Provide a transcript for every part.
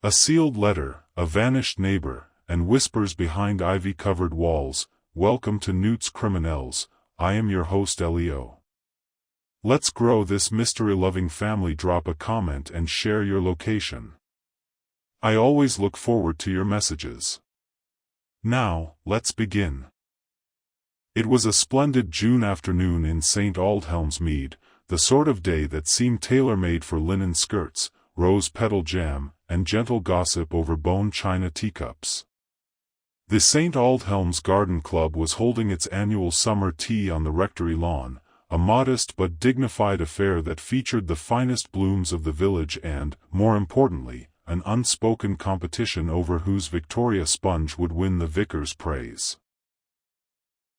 A sealed letter, a vanished neighbor, and whispers behind ivy-covered walls. Welcome to Newt's Criminels. I am your host Leo. Let's grow this mystery-loving family. Drop a comment and share your location. I always look forward to your messages. Now, let's begin. It was a splendid June afternoon in St. Aldhelm's Mead, the sort of day that seemed tailor-made for linen skirts, rose-petal jam, and gentle gossip over bone china teacups. The St. Aldhelm's Garden Club was holding its annual summer tea on the rectory lawn, a modest but dignified affair that featured the finest blooms of the village and, more importantly, an unspoken competition over whose Victoria sponge would win the vicar's praise.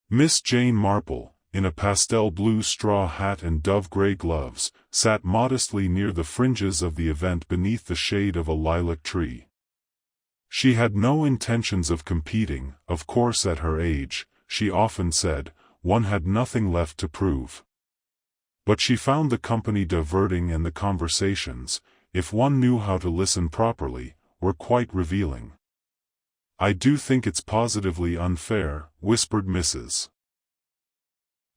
Miss Jane Marple, in a pastel blue straw hat and dove-grey gloves, sat modestly near the fringes of the event beneath the shade of a lilac tree. She had no intentions of competing. Of course, at her age, she often said, one had nothing left to prove. But she found the company diverting, and the conversations, if one knew how to listen properly, were quite revealing. "I do think it's positively unfair," whispered Mrs.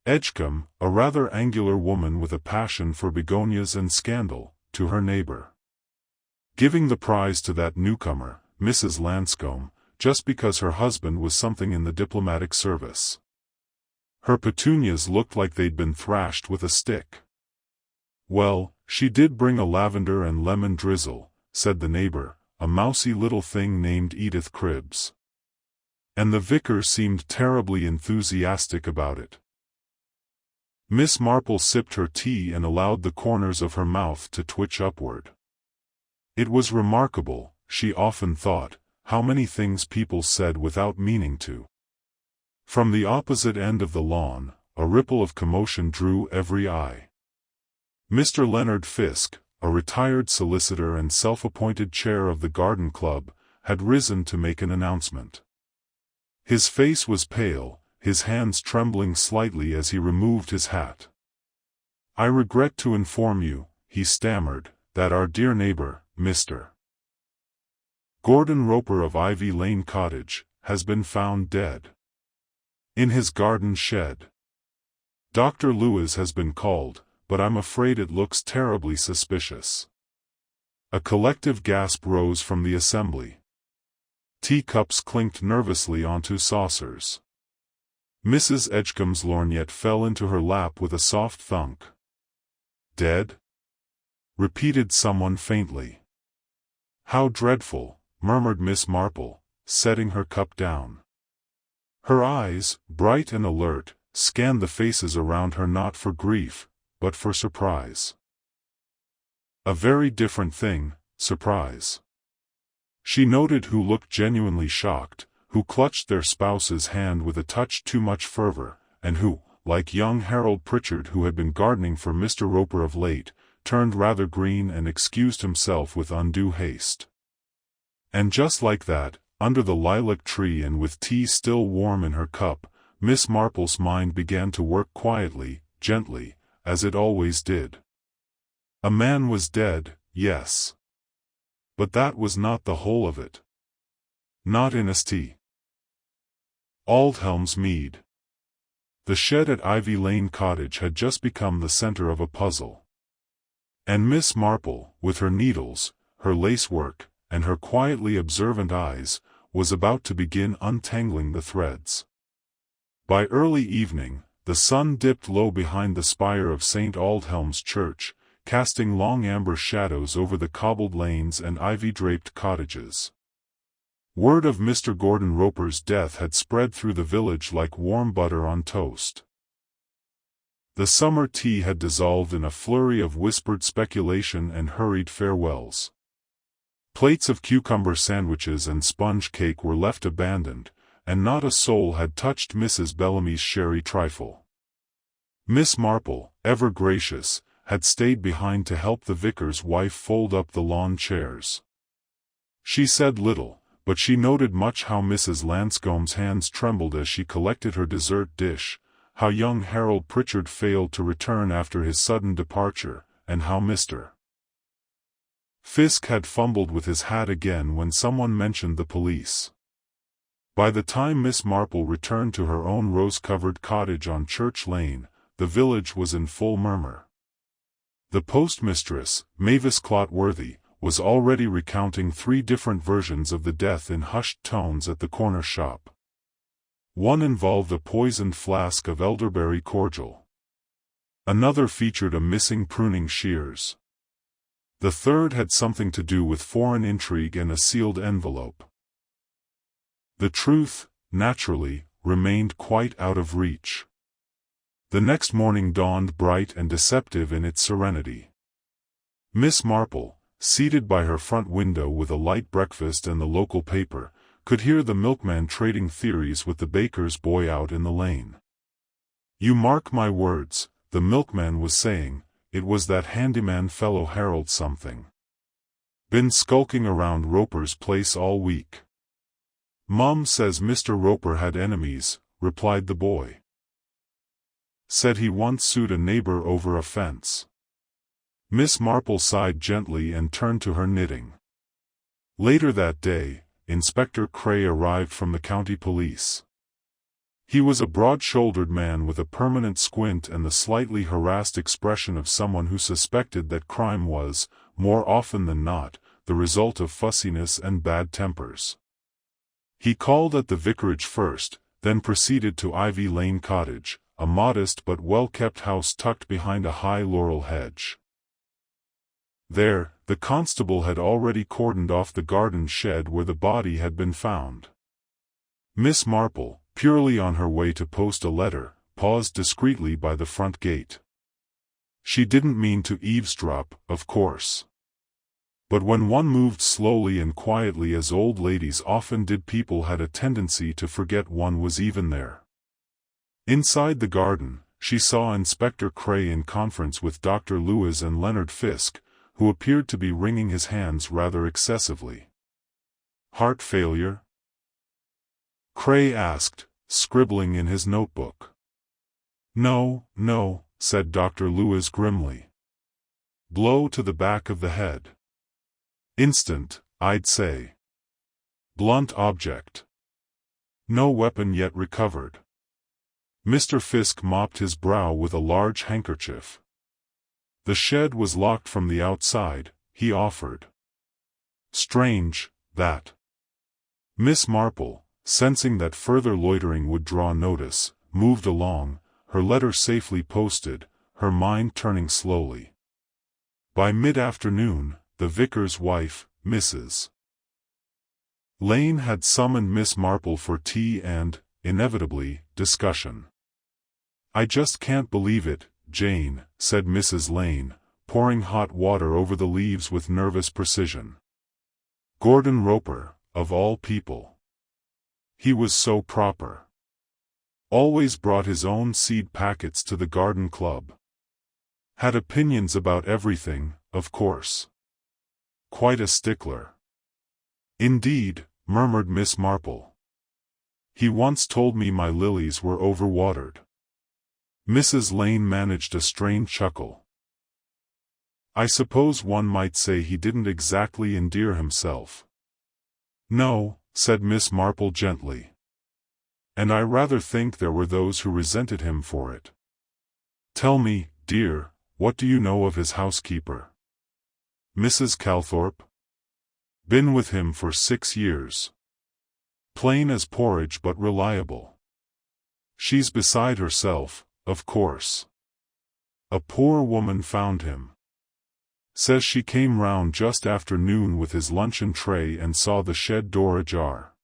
Edgecombe, a rather angular woman with a passion for begonias and scandal, to her neighbor. "Giving the prize to that newcomer, Mrs. Lanscombe, just because her husband was something in the diplomatic service. Her petunias looked like they'd been thrashed with a stick." "Well, she did bring a lavender and lemon drizzle," said the neighbor, a mousy little thing named Edith Cribbs. And the vicar seemed terribly enthusiastic about it. Miss Marple sipped her tea and allowed the corners of her mouth to twitch upward. It was remarkable, she often thought, how many things people said without meaning to. From the opposite end of the lawn, a ripple of commotion drew every eye. Mr. Leonard Fiske, a retired solicitor and self-appointed chair of the Garden Club, had risen to make an announcement. His face was pale, his hands trembling slightly as he removed his hat. "I regret to inform you," he stammered, "that our dear neighbor, Mr. Gordon Roper of Ivy Lane Cottage, has been found dead in his garden shed. Dr. Lewis has been called, but I'm afraid it looks terribly suspicious." A collective gasp rose from the assembly. Teacups clinked nervously onto saucers. Mrs. Edgecombe's lorgnette fell into her lap with a soft thunk. "Dead?" repeated someone faintly. "How dreadful," murmured Miss Marple, setting her cup down. Her eyes, bright and alert, scanned the faces around her, not for grief, but for surprise. A very different thing, surprise. She noted who looked genuinely shocked, who clutched their spouse's hand with a touch too much fervor, and who, like young Harold Pritchard who had been gardening for Mr. Roper of late, turned rather green and excused himself with undue haste. And just like that, under the lilac tree and with tea still warm in her cup, Miss Marple's mind began to work quietly, gently, as it always did. A man was dead, yes. But that was not the whole of it. Not in St. Aldhelm's Mead. The shed at Ivy Lane Cottage had just become the center of a puzzle. And Miss Marple, with her needles, her lacework, and her quietly observant eyes, was about to begin untangling the threads. By early evening, the sun dipped low behind the spire of St. Aldhelm's Church, casting long amber shadows over the cobbled lanes and ivy-draped cottages. Word of Mr. Gordon Roper's death had spread through the village like warm butter on toast. The summer tea had dissolved in a flurry of whispered speculation and hurried farewells. Plates of cucumber sandwiches and sponge cake were left abandoned, and not a soul had touched Mrs. Bellamy's sherry trifle. Miss Marple, ever gracious, had stayed behind to help the vicar's wife fold up the lawn chairs. She said little, but she noted much how Mrs. Lanscombe's hands trembled as she collected her dessert dish, how young Harold Pritchard failed to return after his sudden departure, and how Mr. Fisk had fumbled with his hat again when someone mentioned the police. By the time Miss Marple returned to her own rose-covered cottage on Church Lane, the village was in full murmur. The postmistress, Mavis Clotworthy, was already recounting 3 different versions of the death in hushed tones at the corner shop. One involved a poisoned flask of elderberry cordial. Another featured a missing pruning shears. The third had something to do with foreign intrigue and a sealed envelope. The truth, naturally, remained quite out of reach. The next morning dawned bright and deceptive in its serenity. Miss Marple, seated by her front window with a light breakfast and the local paper, could hear the milkman trading theories with the baker's boy out in the lane. "You mark my words," the milkman was saying, "it was that handyman fellow Herald something. Been skulking around Roper's place all week." "Mum says Mr. Roper had enemies," replied the boy. "Said he once sued a neighbor over a fence." Miss Marple sighed gently and turned to her knitting. Later that day, Inspector Cray arrived from the county police. He was a broad-shouldered man with a permanent squint and the slightly harassed expression of someone who suspected that crime was, more often than not, the result of fussiness and bad tempers. He called at the vicarage first, then proceeded to Ivy Lane Cottage, a modest but well-kept house tucked behind a high laurel hedge. There, the constable had already cordoned off the garden shed where the body had been found. Miss Marple, purely on her way to post a letter, paused discreetly by the front gate. She didn't mean to eavesdrop, of course. But when one moved slowly and quietly as old ladies often did, people had a tendency to forget one was even there. Inside the garden, she saw Inspector Cray in conference with Dr. Lewis and Leonard Fisk, who appeared to be wringing his hands rather excessively. "Heart failure?" Cray asked, scribbling in his notebook. "No, no," said Dr. Lewis grimly. "Blow to the back of the head. Instant, I'd say. Blunt object. No weapon yet recovered." Mr. Fisk mopped his brow with a large handkerchief. "The shed was locked from the outside," he offered. "Strange, that." Miss Marple, sensing that further loitering would draw notice, moved along, her letter safely posted, her mind turning slowly. By mid-afternoon, the vicar's wife, Mrs. Lane, had summoned Miss Marple for tea and, inevitably, discussion. "I just can't believe it, Jane," said Mrs. Lane, pouring hot water over the leaves with nervous precision. "Gordon Roper, of all people. He was so proper. Always brought his own seed packets to the garden club. Had opinions about everything, of course. Quite a stickler." "Indeed," murmured Miss Marple. "He once told me my lilies were overwatered." Mrs. Lane managed a strained chuckle. "I suppose one might say he didn't exactly endear himself." "No," said Miss Marple gently. "And I rather think there were those who resented him for it. Tell me, dear, what do you know of his housekeeper? Mrs. Calthorpe? Been with him for 6 years. Plain as porridge but reliable. She's beside herself, of course. A poor woman found him. Says she came round just after noon with his luncheon tray and saw the shed door ajar.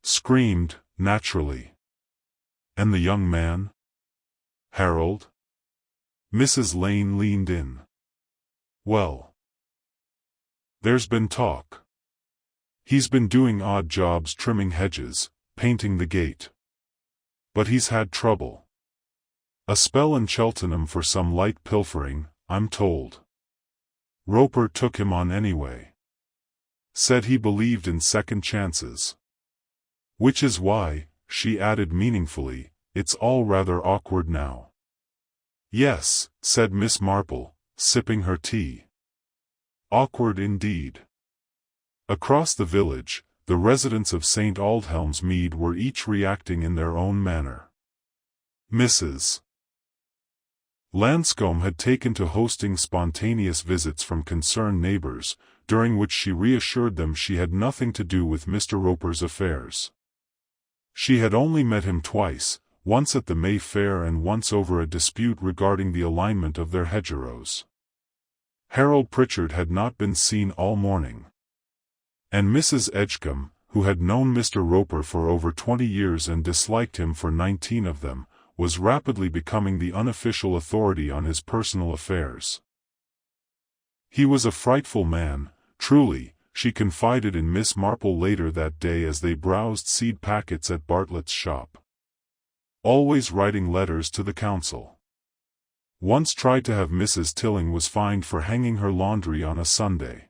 Screamed, naturally." "And the young man? Herald?" Mrs. Lane leaned in. "Well, there's been talk. He's been doing odd jobs, trimming hedges, painting the gate. But he's had trouble. A spell in Cheltenham for some light pilfering, I'm told. Roper took him on anyway. Said he believed in second chances. Which is why," she added meaningfully, "it's all rather awkward now." "Yes," said Miss Marple, sipping her tea. Awkward indeed. Across the village, the residents of St. Aldhelm's Mead were each reacting in their own manner. Mrs. Lanscombe had taken to hosting spontaneous visits from concerned neighbors, during which she reassured them she had nothing to do with Mr. Roper's affairs. She had only met him twice, once at the May Fair and once over a dispute regarding the alignment of their hedgerows. Harold Pritchard had not been seen all morning. And Mrs. Edgecombe, who had known Mr. Roper for over 20 years and disliked him for 19 of them, was rapidly becoming the unofficial authority on his personal affairs. He was a frightful man, truly, she confided in Miss Marple later that day as they browsed seed packets at Bartlett's shop. Always writing letters to the council. Once tried to have Mrs. Tilling was fined for hanging her laundry on a Sunday.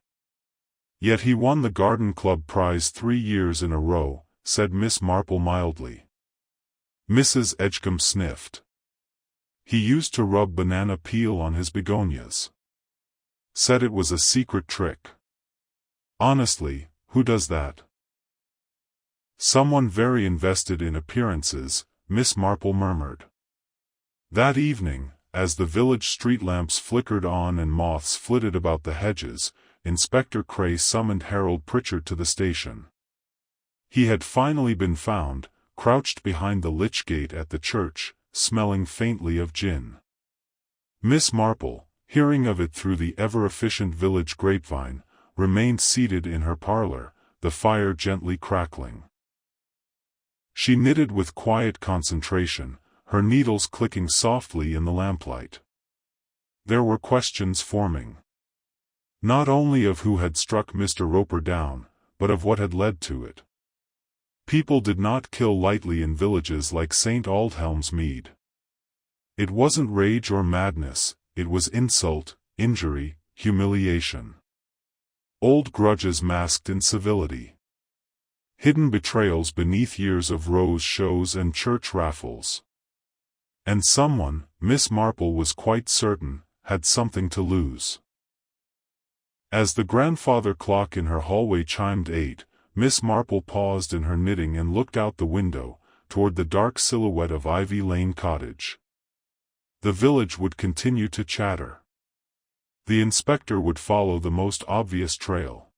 Yet he won the Garden Club prize 3 years in a row, said Miss Marple mildly. Mrs. Edgecombe sniffed. He used to rub banana peel on his begonias. Said it was a secret trick. Honestly, who does that? Someone very invested in appearances, Miss Marple murmured. That evening, as the village street lamps flickered on and moths flitted about the hedges, Inspector Cray summoned Harold Pritchard to the station. He had finally been found, crouched behind the lich gate at the church, smelling faintly of gin. Miss Marple, hearing of it through the ever-efficient village grapevine, remained seated in her parlor, the fire gently crackling. She knitted with quiet concentration, her needles clicking softly in the lamplight. There were questions forming. Not only of who had struck Mr. Roper down, but of what had led to it. People did not kill lightly in villages like St. Aldhelm's Mead. It wasn't rage or madness, it was insult, injury, humiliation. Old grudges masked in civility. Hidden betrayals beneath years of rose shows and church raffles. And someone, Miss Marple was quite certain, had something to lose. As the grandfather clock in her hallway chimed 8, Miss Marple paused in her knitting and looked out the window, toward the dark silhouette of Ivy Lane Cottage. The village would continue to chatter. The inspector would follow the most obvious trail.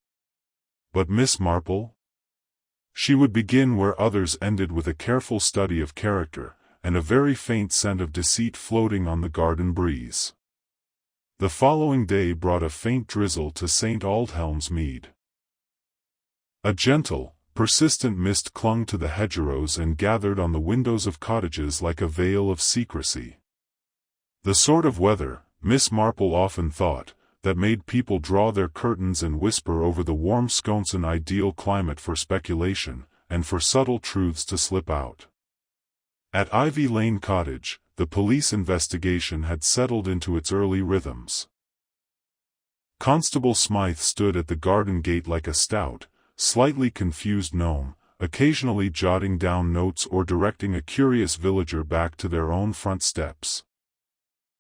But Miss Marple? She would begin where others ended, with a careful study of character, and a very faint scent of deceit floating on the garden breeze. The following day brought a faint drizzle to St. Aldhelm's Mead. A gentle, persistent mist clung to the hedgerows and gathered on the windows of cottages like a veil of secrecy. The sort of weather, Miss Marple often thought, that made people draw their curtains and whisper over the warm sconce, an ideal climate for speculation, and for subtle truths to slip out. At Ivy Lane Cottage, the police investigation had settled into its early rhythms. Constable Smythe stood at the garden gate like a stout, slightly confused gnome, occasionally jotting down notes or directing a curious villager back to their own front steps.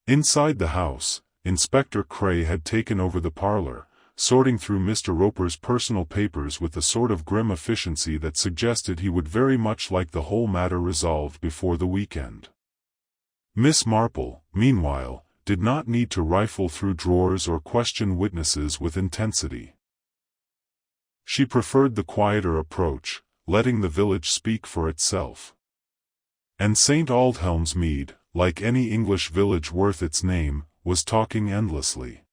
Inside the house, Inspector Cray had taken over the parlor, sorting through Mr. Roper's personal papers with the sort of grim efficiency that suggested he would very much like the whole matter resolved before the weekend. Miss Marple, meanwhile, did not need to rifle through drawers or question witnesses with intensity. She preferred the quieter approach, letting the village speak for itself. And St. Aldhelm's Mead, like any English village worth its name, was talking endlessly.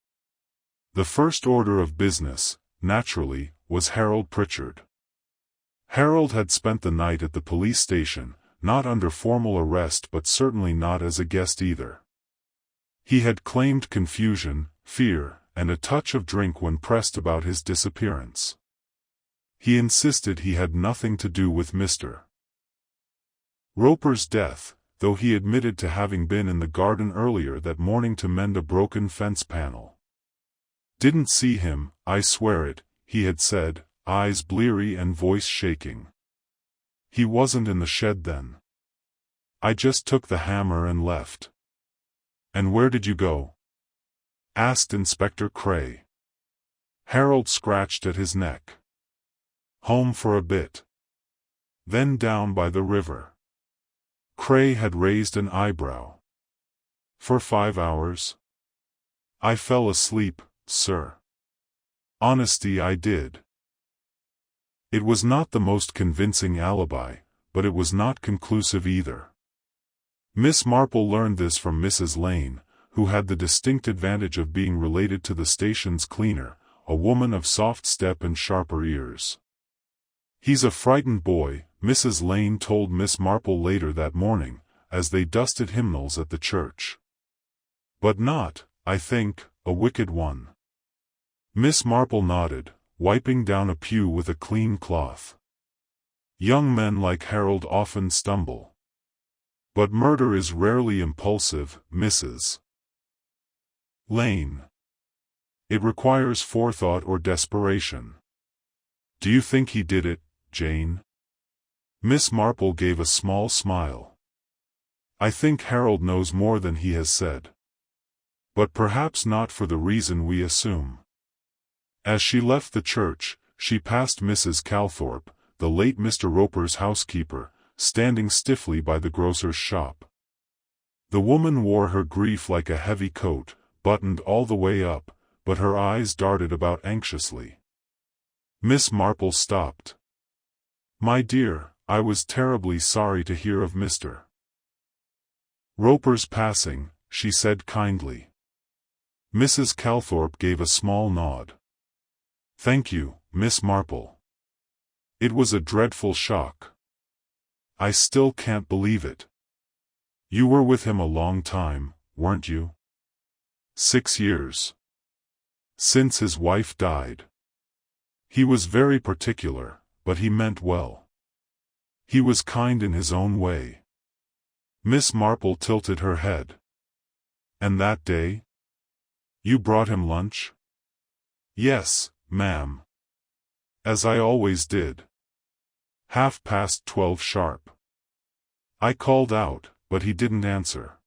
The first order of business, naturally, was Harold Pritchard. Harold had spent the night at the police station, not under formal arrest but certainly not as a guest either. He had claimed confusion, fear, and a touch of drink when pressed about his disappearance. He insisted he had nothing to do with Mr. Roper's death, though he admitted to having been in the garden earlier that morning to mend a broken fence panel. "Didn't see him, I swear it," he had said, eyes bleary and voice shaking. "He wasn't in the shed then. I just took the hammer and left." "And where did you go?" asked Inspector Cray. Harold scratched at his neck. Home for a bit. Then down by the river. Cray had raised an eyebrow. For 5 hours? I fell asleep, sir. Honesty, I did. It was not the most convincing alibi, but it was not conclusive either. Miss Marple learned this from Mrs. Lane, who had the distinct advantage of being related to the station's cleaner, a woman of soft step and sharper ears. "He's a frightened boy," Mrs. Lane told Miss Marple later that morning, as they dusted hymnals at the church. "But not, I think, a wicked one." Miss Marple nodded, wiping down a pew with a clean cloth. "Young men like Harold often stumble. But murder is rarely impulsive, Mrs. Lane. It requires forethought or desperation." "Do you think he did it, Jane?" Miss Marple gave a small smile. "I think Harold knows more than he has said. But perhaps not for the reason we assume." As she left the church, she passed Mrs. Calthorpe, the late Mr. Roper's housekeeper, standing stiffly by the grocer's shop. The woman wore her grief like a heavy coat, buttoned all the way up, but her eyes darted about anxiously. Miss Marple stopped. "My dear, I was terribly sorry to hear of Mr. Roper's passing," she said kindly. Mrs. Calthorpe gave a small nod. "Thank you, Miss Marple. It was a dreadful shock. I still can't believe it. You were with him a long time, weren't you?" 6 years. Since his wife died. He was very particular, but he meant well. He was kind in his own way." Miss Marple tilted her head. "And that day? You brought him lunch?" "Yes, ma'am. As I always did. 12:30 sharp. I called out, but he didn't answer.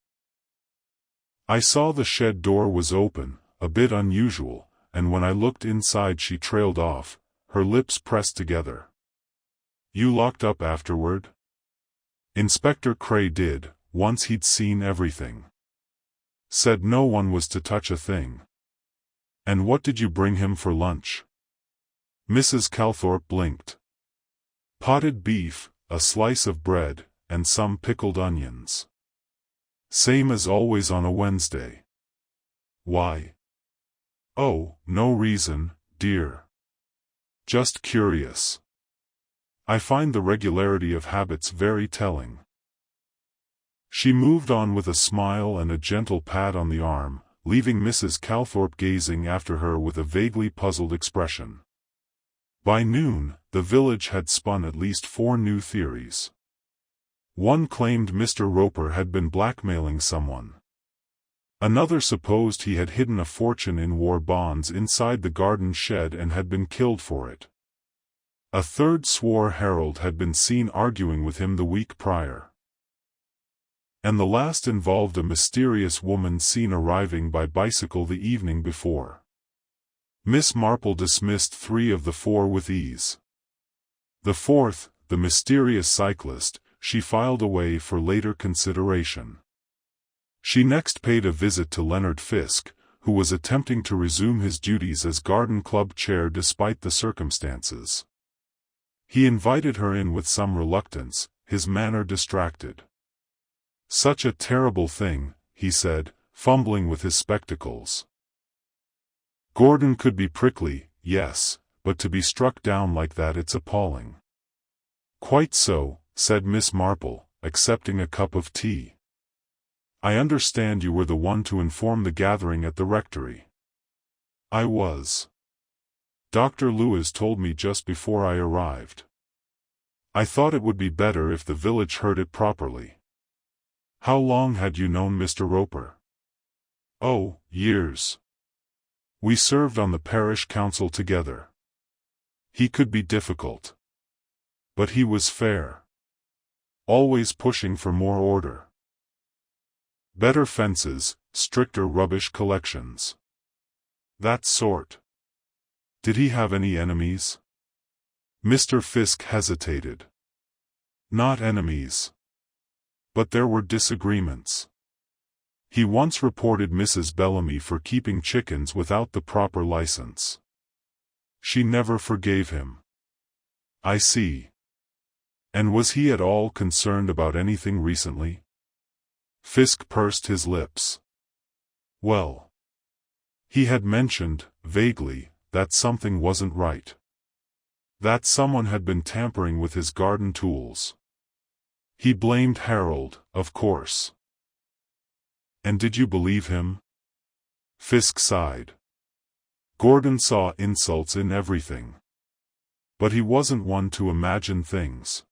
I saw the shed door was open, a bit unusual, and when I looked inside she trailed off, her lips pressed together." "You locked up afterward?" "Inspector Cray did, once he'd seen everything. Said no one was to touch a thing." "And what did you bring him for lunch?" Mrs. Calthorpe blinked. "Potted beef, a slice of bread, and some pickled onions. Same as always on a Wednesday." "Why?" "Oh, no reason, dear. Just curious. I find the regularity of habits very telling." She moved on with a smile and a gentle pat on the arm, leaving Mrs. Calthorpe gazing after her with a vaguely puzzled expression. By noon, the village had spun at least 4 new theories. One claimed Mr. Roper had been blackmailing someone. Another supposed he had hidden a fortune in war bonds inside the garden shed and had been killed for it. A third swore Harold had been seen arguing with him the week prior. And the last involved a mysterious woman seen arriving by bicycle the evening before. Miss Marple dismissed 3 of the 4 with ease. The fourth, the mysterious cyclist, she filed away for later consideration. She next paid a visit to Leonard Fisk, who was attempting to resume his duties as garden club chair despite the circumstances. He invited her in with some reluctance, his manner distracted. "Such a terrible thing," he said, fumbling with his spectacles. "Gordon could be prickly, yes, but to be struck down like that, it's appalling." "Quite so," said Miss Marple, accepting a cup of tea. "I understand you were the one to inform the gathering at the rectory." "I was. Dr. Lewis told me just before I arrived. I thought it would be better if the village heard it properly." "How long had you known Mr. Roper?" "Oh, years. We served on the parish council together. He could be difficult. But he was fair. Always pushing for more order. Better fences, stricter rubbish collections. That sort." Did he have any enemies? Mr. Fisk hesitated. Not enemies. But there were disagreements. He once reported Mrs. Bellamy for keeping chickens without the proper license. She never forgave him. I see. And was he at all concerned about anything recently? Fisk pursed his lips. Well, he had mentioned, vaguely, that something wasn't right. That someone had been tampering with his garden tools. He blamed Harold, of course. And did you believe him? Fisk sighed. Gordon saw insults in everything. But he wasn't one to imagine things.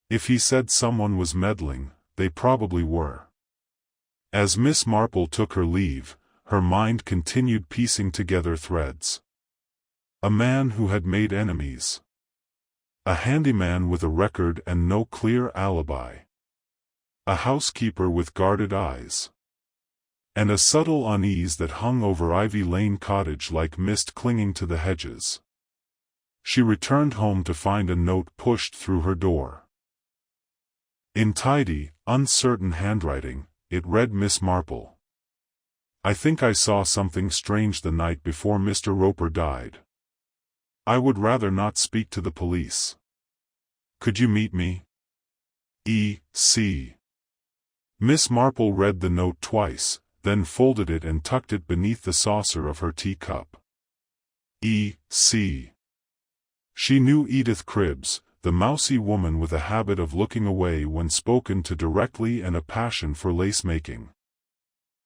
If he said someone was meddling, they probably were. As Miss Marple took her leave, her mind continued piecing together threads. A man who had made enemies. A handyman with a record and no clear alibi. A housekeeper with guarded eyes. And a subtle unease that hung over Ivy Lane Cottage like mist clinging to the hedges. She returned home to find a note pushed through her door. In tidy, uncertain handwriting, it read, Miss Marple. I think I saw something strange the night before Mr. Roper died. I would rather not speak to the police. Could you meet me? E.C. Miss Marple read the note twice, then folded it and tucked it beneath the saucer of her teacup. E.C. She knew Edith Cribbs, the mousy woman with a habit of looking away when spoken to directly and a passion for lace-making.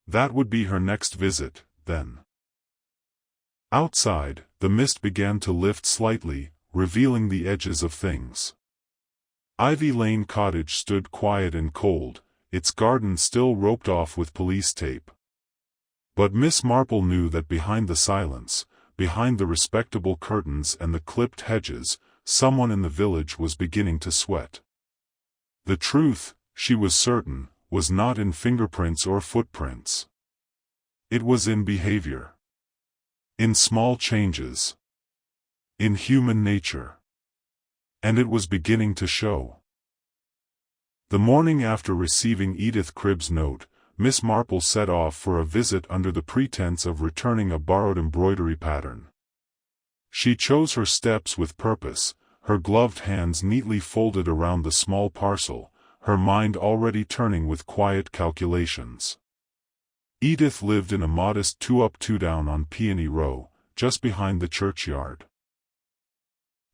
That would be her next visit, then. Outside, the mist began to lift slightly, revealing the edges of things. Ivy Lane Cottage stood quiet and cold, its garden still roped off with police tape. But Miss Marple knew that behind the silence, behind the respectable curtains and the clipped hedges, someone in the village was beginning to sweat. The truth, she was certain, was not in fingerprints or footprints. It was in behavior. In small changes. In human nature. And it was beginning to show. The morning after receiving Edith Cribbs' note, Miss Marple set off for a visit under the pretense of returning a borrowed embroidery pattern. She chose her steps with purpose, her gloved hands neatly folded around the small parcel, her mind already turning with quiet calculations. Edith lived in a modest 2-up 2-down on Peony Row, just behind the churchyard.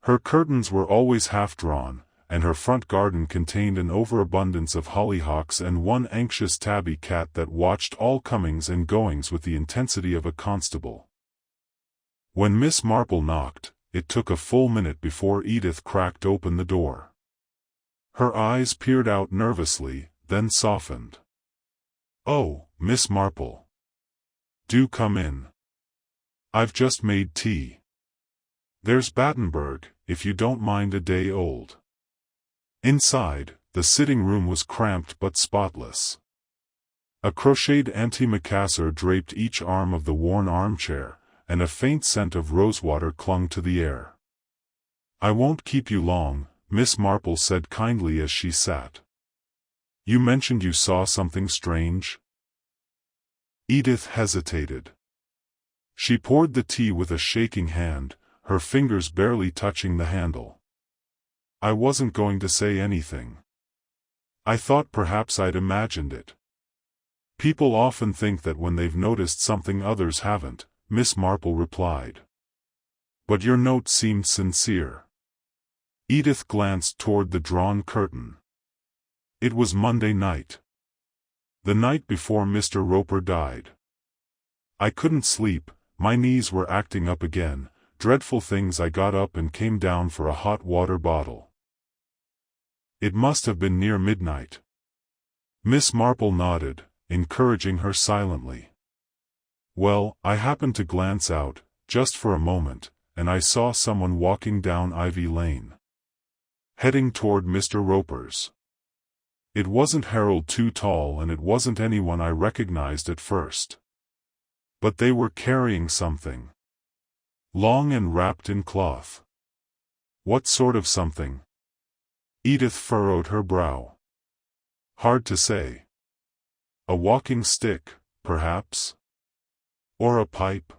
Her curtains were always half-drawn, and her front garden contained an overabundance of hollyhocks and one anxious tabby cat that watched all comings and goings with the intensity of a constable. When Miss Marple knocked, it took a full minute before Edith cracked open the door. Her eyes peered out nervously, then softened. "Oh, Miss Marple. Do come in. I've just made tea. There's Battenberg, if you don't mind, a day old." Inside, the sitting room was cramped but spotless. A crocheted antimacassar draped each arm of the worn armchair, and a faint scent of rosewater clung to the air. "I won't keep you long," Miss Marple said kindly as she sat. "You mentioned you saw something strange?" Edith hesitated. She poured the tea with a shaking hand, her fingers barely touching the handle. "I wasn't going to say anything. I thought perhaps I'd imagined it. People often think that when they've noticed something others haven't," Miss Marple replied. "But your note seemed sincere." Edith glanced toward the drawn curtain. It was Monday night. The night before Mr. Roper died. "I couldn't sleep, my knees were acting up again, dreadful things. I got up and came down for a hot water bottle. It must have been near midnight." Miss Marple nodded, encouraging her silently. "Well, I happened to glance out, just for a moment, and I saw someone walking down Ivy Lane. Heading toward Mr. Roper's. It wasn't Harold too tall, and it wasn't anyone I recognized at first. But they were carrying something. Long and wrapped in cloth. What sort of something? Edith furrowed her brow. Hard to say. A walking stick, perhaps? Or a pipe?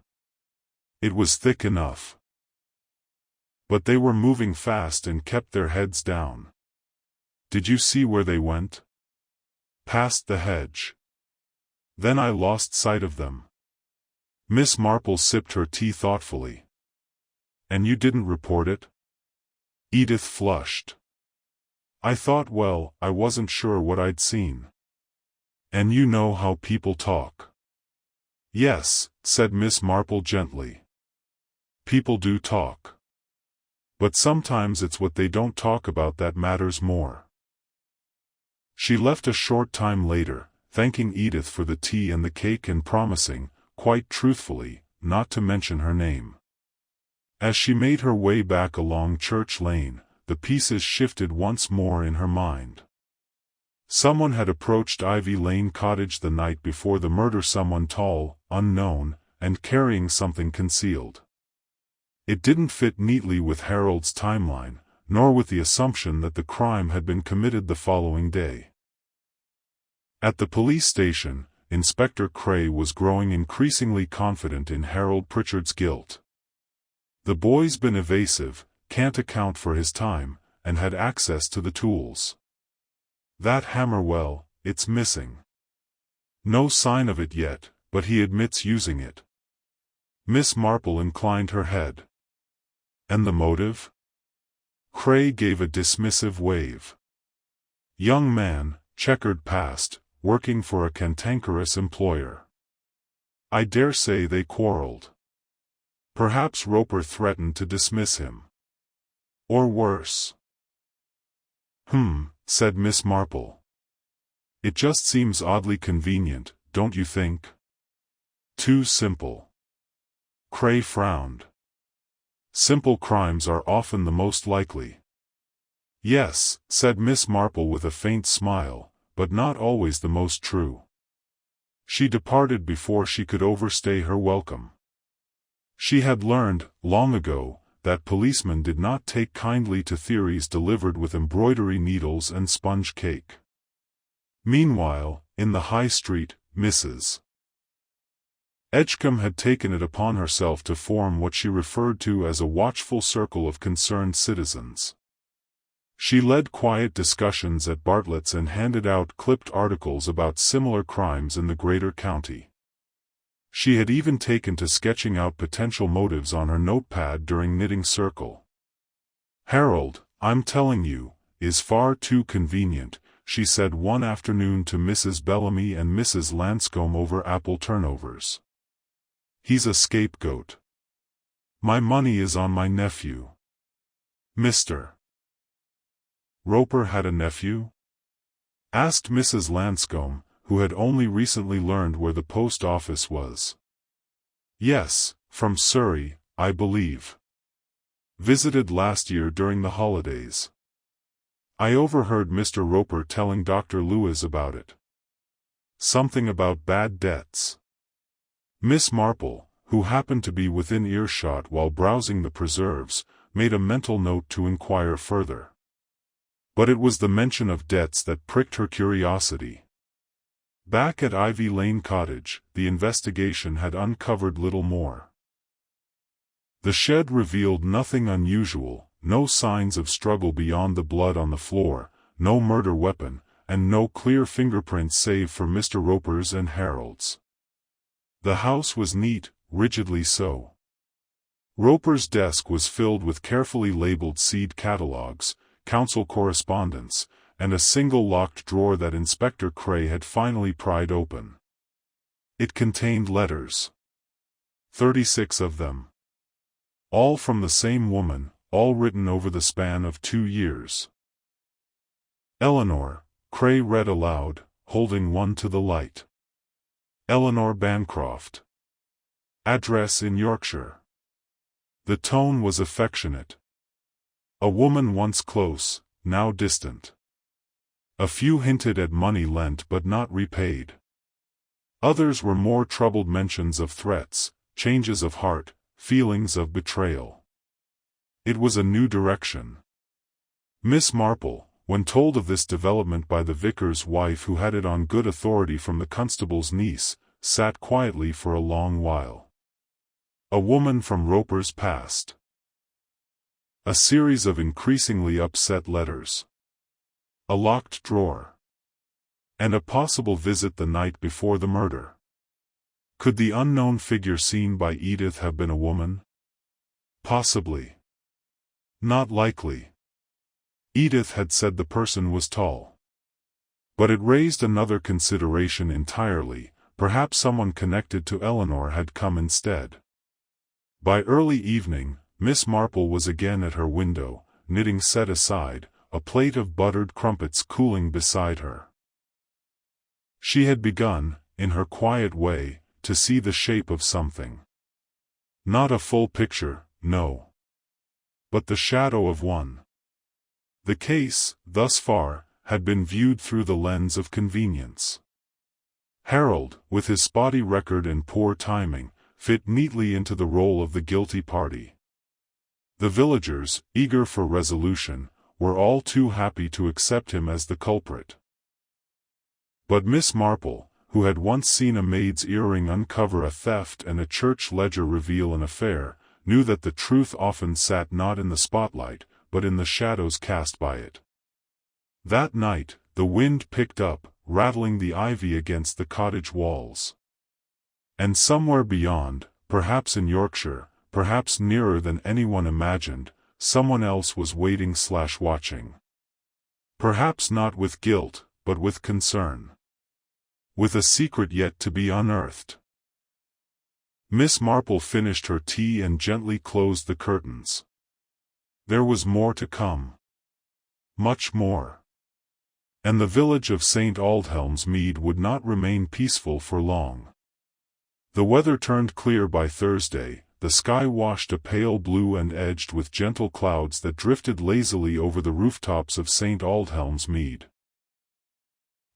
It was thick enough. But they were moving fast and kept their heads down. Did you see where they went? Past the hedge. Then I lost sight of them. Miss Marple sipped her tea thoughtfully. And you didn't report it? Edith flushed. I thought, well, I wasn't sure what I'd seen. And you know how people talk. Yes, said Miss Marple gently. People do talk. But sometimes it's what they don't talk about that matters more. She left a short time later, thanking Edith for the tea and the cake and promising, quite truthfully, not to mention her name. As she made her way back along Church Lane, the pieces shifted once more in her mind. Someone had approached Ivy Lane Cottage the night before the murder, someone tall, unknown, and carrying something concealed. It didn't fit neatly with Harold's timeline, nor with the assumption that the crime had been committed the following day. At the police station, Inspector Cray was growing increasingly confident in Harold Pritchard's guilt. The boy's been evasive, can't account for his time, and had access to the tools. That hammer, well, it's missing. No sign of it yet, but he admits using it. Miss Marple inclined her head. And the motive? Cray gave a dismissive wave. Young man, checkered past, working for a cantankerous employer. I dare say they quarreled. Perhaps Roper threatened to dismiss him. Or worse. Said Miss Marple. It just seems oddly convenient, don't you think? Too simple. Cray frowned. Simple crimes are often the most likely. Yes, said Miss Marple with a faint smile, but not always the most true. She departed before she could overstay her welcome. She had learned, long ago, that policemen did not take kindly to theories delivered with embroidery needles and sponge cake. Meanwhile, in the High Street, Mrs. Edgecombe had taken it upon herself to form what she referred to as a watchful circle of concerned citizens. She led quiet discussions at Bartlett's and handed out clipped articles about similar crimes in the greater county. She had even taken to sketching out potential motives on her notepad during knitting circle. Harold, I'm telling you, is far too convenient, she said one afternoon to Mrs. Bellamy and Mrs. Lanscombe over apple turnovers. He's a scapegoat. My money is on my nephew. Mr. Roper had a nephew? Asked Mrs. Lanscombe, who had only recently learned where the post office was. Yes, from Surrey, I believe. Visited last year during the holidays. I overheard Mr. Roper telling Dr. Lewis about it. Something about bad debts. Miss Marple, who happened to be within earshot while browsing the preserves, made a mental note to inquire further. But it was the mention of debts that pricked her curiosity. Back at Ivy Lane Cottage, the investigation had uncovered little more. The shed revealed nothing unusual, no signs of struggle beyond the blood on the floor, no murder weapon, and no clear fingerprints save for Mr. Roper's and Harold's. The house was neat, rigidly so. Roper's desk was filled with carefully labeled seed catalogs, council correspondence, and a single locked drawer that Inspector Cray had finally pried open. It contained letters. 36 of them. All from the same woman, all written over the span of 2 years. Eleanor, Cray read aloud, holding one to the light. Eleanor Bancroft. Address in Yorkshire. The tone was affectionate. A woman once close, now distant. A few hinted at money lent but not repaid. Others were more troubled mentions of threats, changes of heart, feelings of betrayal. It was a new direction. Miss Marple, when told of this development by the vicar's wife who had it on good authority from the constable's niece, sat quietly for a long while. A woman from Roper's past. A series of increasingly upset letters. A locked drawer. And a possible visit the night before the murder. Could the unknown figure seen by Edith have been a woman? Possibly. Not likely. Edith had said the person was tall. But it raised another consideration entirely. Perhaps someone connected to Eleanor had come instead. By early evening, Miss Marple was again at her window, knitting set aside, a plate of buttered crumpets cooling beside her. She had begun, in her quiet way, to see the shape of something. Not a full picture, no. But the shadow of one. The case, thus far, had been viewed through the lens of convenience. Herald, with his spotty record and poor timing, fit neatly into the role of the guilty party. The villagers, eager for resolution, were all too happy to accept him as the culprit. But Miss Marple, who had once seen a maid's earring uncover a theft and a church ledger reveal an affair, knew that the truth often sat not in the spotlight, but in the shadows cast by it. That night, the wind picked up, rattling the ivy against the cottage walls. And somewhere beyond, perhaps in Yorkshire, perhaps nearer than anyone imagined, someone else was waiting/watching. Perhaps not with guilt, but with concern. With a secret yet to be unearthed. Miss Marple finished her tea and gently closed the curtains. There was more to come. Much more. And the village of St. Aldhelm's Mead would not remain peaceful for long. The weather turned clear by Thursday, the sky washed a pale blue and edged with gentle clouds that drifted lazily over the rooftops of St. Aldhelm's Mead.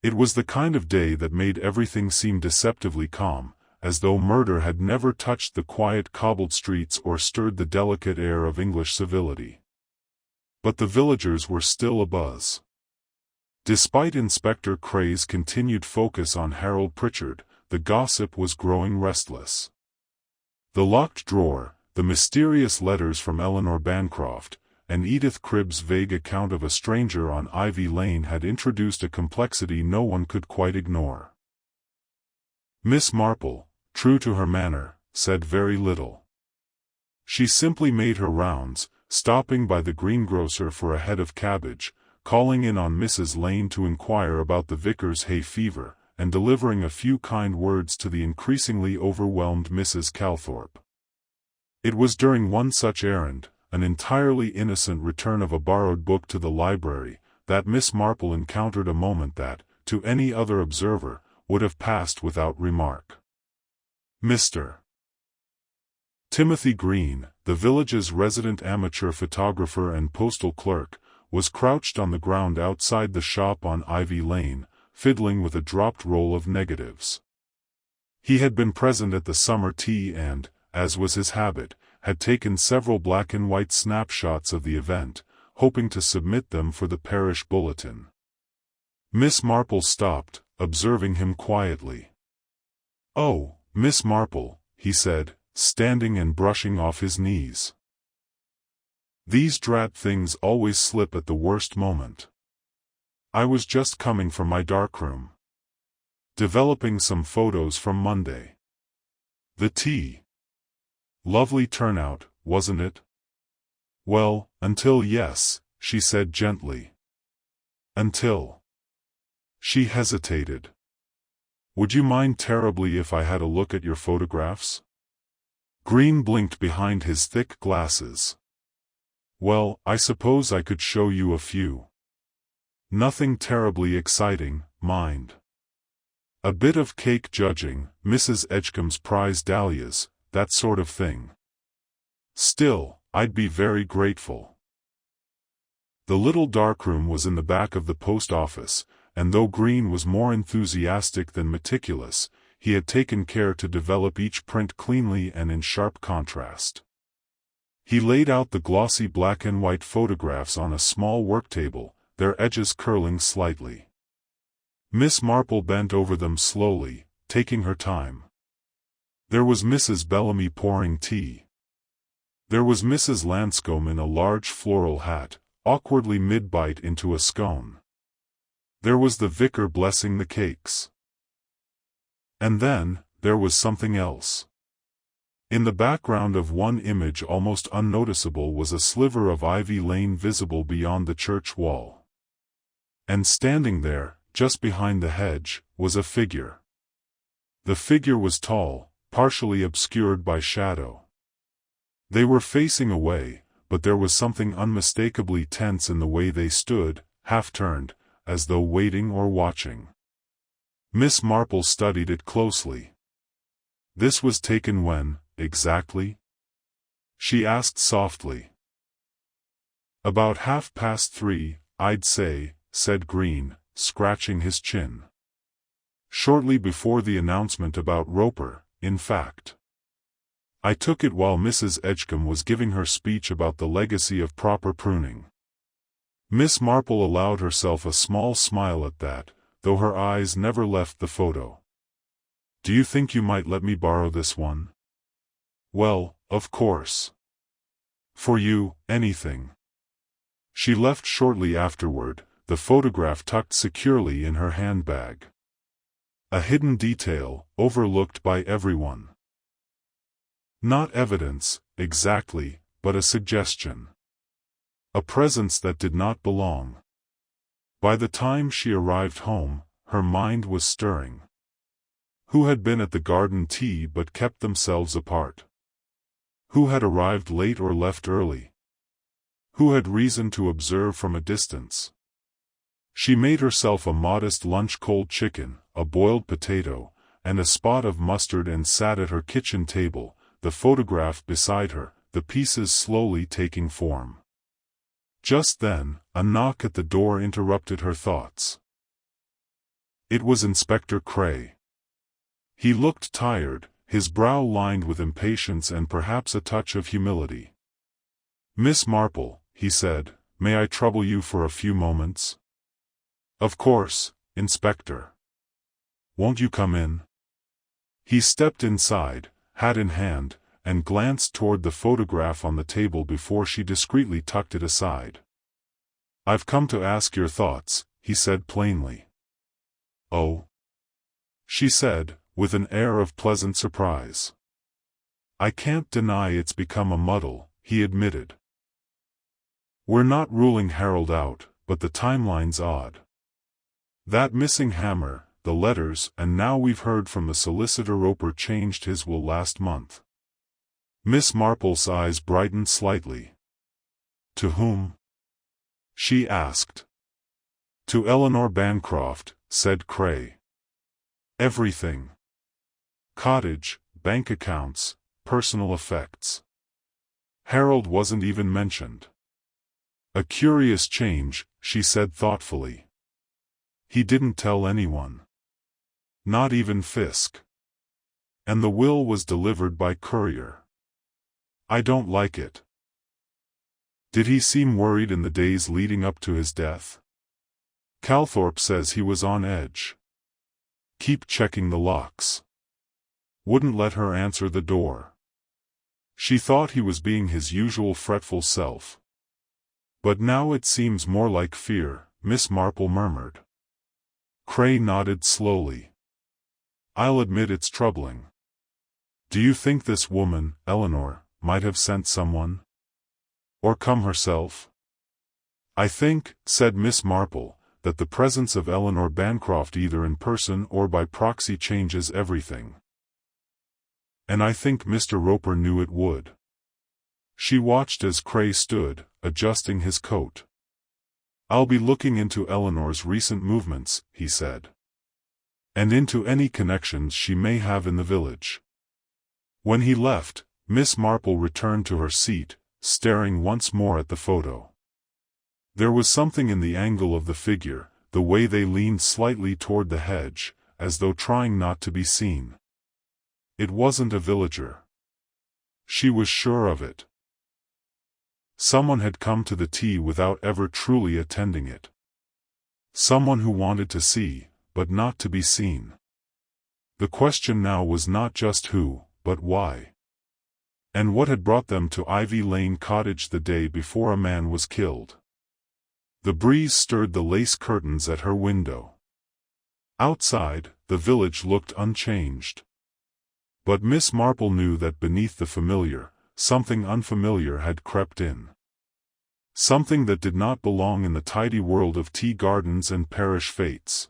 It was the kind of day that made everything seem deceptively calm, as though murder had never touched the quiet cobbled streets or stirred the delicate air of English civility. But the villagers were still abuzz. Despite Inspector Cray's continued focus on Harold Pritchard, the gossip was growing restless. The locked drawer, the mysterious letters from Eleanor Bancroft, and Edith Cribb's vague account of a stranger on Ivy Lane had introduced a complexity no one could quite ignore. Miss Marple, true to her manner, said very little. She simply made her rounds, stopping by the greengrocer for a head of cabbage, calling in on Mrs. Lane to inquire about the vicar's hay fever, and delivering a few kind words to the increasingly overwhelmed Mrs. Calthorpe. It was during one such errand, an entirely innocent return of a borrowed book to the library, that Miss Marple encountered a moment that, to any other observer, would have passed without remark. Mr. Timothy Green, the village's resident amateur photographer and postal clerk, was crouched on the ground outside the shop on Ivy Lane, fiddling with a dropped roll of negatives. He had been present at the summer tea and, as was his habit, had taken several black-and-white snapshots of the event, hoping to submit them for the parish bulletin. Miss Marple stopped, observing him quietly. "Oh, Miss Marple," he said, standing and brushing off his knees. "These drat things always slip at the worst moment. I was just coming from my darkroom. Developing some photos from Monday. The tea. Lovely turnout, wasn't it?" "Well, until yes," she said gently. "Until." She hesitated. "Would you mind terribly if I had a look at your photographs?" Green blinked behind his thick glasses. "Well, I suppose I could show you a few. Nothing terribly exciting, mind. A bit of cake judging, Mrs. Edgecombe's prize dahlias, that sort of thing. Still, I'd be very grateful." The little darkroom was in the back of the post office, and though Green was more enthusiastic than meticulous, he had taken care to develop each print cleanly and in sharp contrast. He laid out the glossy black and white photographs on a small worktable, their edges curling slightly. Miss Marple bent over them slowly, taking her time. There was Mrs. Bellamy pouring tea. There was Mrs. Lanscombe in a large floral hat, awkwardly mid-bite into a scone. There was the vicar blessing the cakes. And then, there was something else. In the background of one image almost unnoticeable was a sliver of Ivy Lane visible beyond the church wall. And standing there, just behind the hedge, was a figure. The figure was tall, partially obscured by shadow. They were facing away, but there was something unmistakably tense in the way they stood, half-turned, as though waiting or watching. Miss Marple studied it closely. "This was taken when, exactly?" she asked softly. "About 3:30, I'd say," said Green, scratching his chin. "Shortly before the announcement about Roper, in fact. I took it while Mrs. Edgecombe was giving her speech about the legacy of proper pruning." Miss Marple allowed herself a small smile at that, though her eyes never left the photo. "Do you think you might let me borrow this one?" "Well, of course. For you, anything." She left shortly afterward, the photograph tucked securely in her handbag. A hidden detail, overlooked by everyone. Not evidence, exactly, but a suggestion. A presence that did not belong. By the time she arrived home, her mind was stirring. Who had been at the garden tea but kept themselves apart? Who had arrived late or left early? Who had reason to observe from a distance? She made herself a modest lunch: cold chicken, a boiled potato, and a spot of mustard, and sat at her kitchen table, the photograph beside her, the pieces slowly taking form. Just then, a knock at the door interrupted her thoughts. It was Inspector Cray. He looked tired, his brow lined with impatience and perhaps a touch of humility. "Miss Marple," he said, "may I trouble you for a few moments?" "Of course, Inspector. Won't you come in?" He stepped inside, hat in hand, and glanced toward the photograph on the table before she discreetly tucked it aside. "I've come to ask your thoughts," he said plainly. "Oh?" she said, with an air of pleasant surprise. "I can't deny it's become a muddle," he admitted. "We're not ruling Herald out, but the timeline's odd. That missing hammer, the letters, and now we've heard from the solicitor Roper changed his will last month." Miss Marple's eyes brightened slightly. "To whom?" she asked. "To Eleanor Bancroft," said Cray. "Everything. Cottage, bank accounts, personal effects. Herald wasn't even mentioned." "A curious change," she said thoughtfully. "He didn't tell anyone. Not even Fisk. And the will was delivered by courier. I don't like it." "Did he seem worried in the days leading up to his death?" "Calthorpe says he was on edge. Keep checking the locks. Wouldn't let her answer the door. She thought he was being his usual fretful self. But now it seems more like fear," Miss Marple murmured. Cray nodded slowly. "I'll admit it's troubling. Do you think this woman, Eleanor, might have sent someone? Or come herself?" "I think," said Miss Marple, "that the presence of Eleanor Bancroft either in person or by proxy changes everything. And I think Mr. Roper knew it would." She watched as Cray stood, adjusting his coat. "I'll be looking into Eleanor's recent movements," he said. "And into any connections she may have in the village." When he left, Miss Marple returned to her seat, staring once more at the photo. There was something in the angle of the figure, the way they leaned slightly toward the hedge, as though trying not to be seen. It wasn't a villager. She was sure of it. Someone had come to the tea without ever truly attending it. Someone who wanted to see, but not to be seen. The question now was not just who, but why. And what had brought them to Ivy Lane Cottage the day before a man was killed? The breeze stirred the lace curtains at her window. Outside, the village looked unchanged. But Miss Marple knew that beneath the familiar, something unfamiliar had crept in. Something that did not belong in the tidy world of tea gardens and parish fêtes.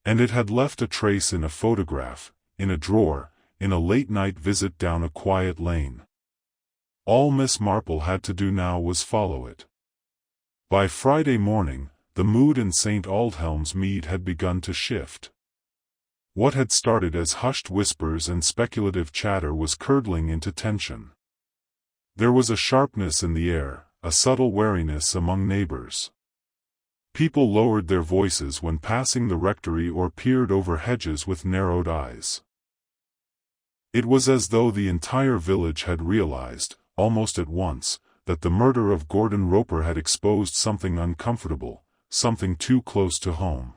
And it had left a trace in a photograph, in a drawer, in a late-night visit down a quiet lane. All Miss Marple had to do now was follow it. By Friday morning, the mood in St. Aldhelm's Mead had begun to shift. What had started as hushed whispers and speculative chatter was curdling into tension. There was a sharpness in the air, a subtle wariness among neighbors. People lowered their voices when passing the rectory or peered over hedges with narrowed eyes. It was as though the entire village had realized, almost at once, that the murder of Gordon Roper had exposed something uncomfortable, something too close to home.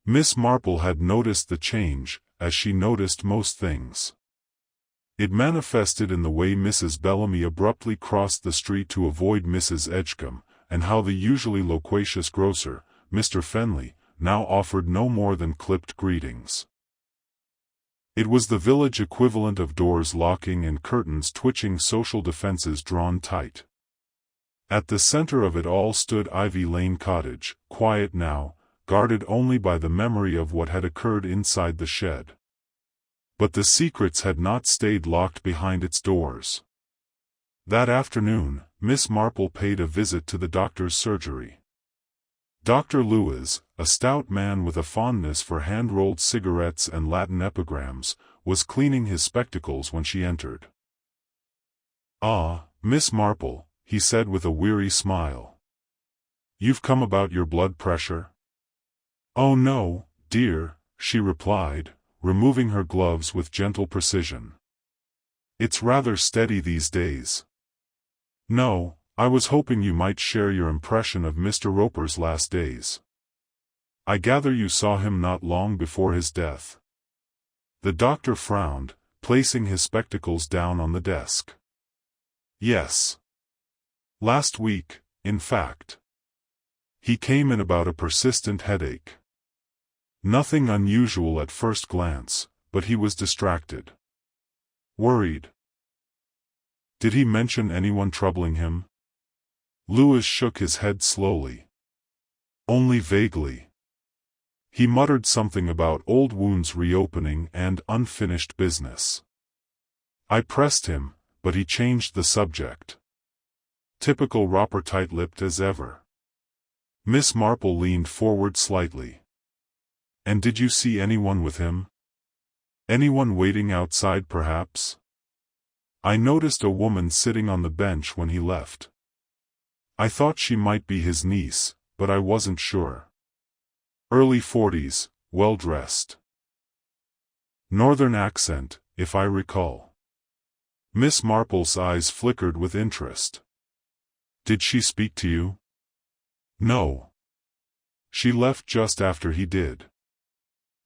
Miss Marple had noticed the change, as she noticed most things. It manifested in the way Mrs. Bellamy abruptly crossed the street to avoid Mrs. Edgecombe, and how the usually loquacious grocer, Mr. Fenley, now offered no more than clipped greetings. It was the village equivalent of doors locking and curtains twitching, social defenses drawn tight. At the center of it all stood Ivy Lane Cottage, quiet now, guarded only by the memory of what had occurred inside the shed. But the secrets had not stayed locked behind its doors. That afternoon, Miss Marple paid a visit to the doctor's surgery. Dr. Lewis, a stout man with a fondness for hand-rolled cigarettes and Latin epigrams, was cleaning his spectacles when she entered. "Ah, Miss Marple," he said with a weary smile. "You've come about your blood pressure?" "Oh no, dear," she replied, removing her gloves with gentle precision. "It's rather steady these days." "No, I was hoping you might share your impression of Mr. Roper's last days. I gather you saw him not long before his death." The doctor frowned, placing his spectacles down on the desk. "Yes. Last week, in fact. He came in about a persistent headache. Nothing unusual at first glance, but he was distracted. Worried." "Did he mention anyone troubling him?" Lewis shook his head slowly. "Only vaguely. He muttered something about old wounds reopening and unfinished business. I pressed him, but he changed the subject. Typical Roper, tight-lipped as ever." Miss Marple leaned forward slightly. "And did you see anyone with him? Anyone waiting outside perhaps?" "I noticed a woman sitting on the bench when he left. I thought she might be his niece, but I wasn't sure. Early 40s, well-dressed. Northern accent, if I recall." Miss Marple's eyes flickered with interest. "Did she speak to you?" "No. She left just after he did.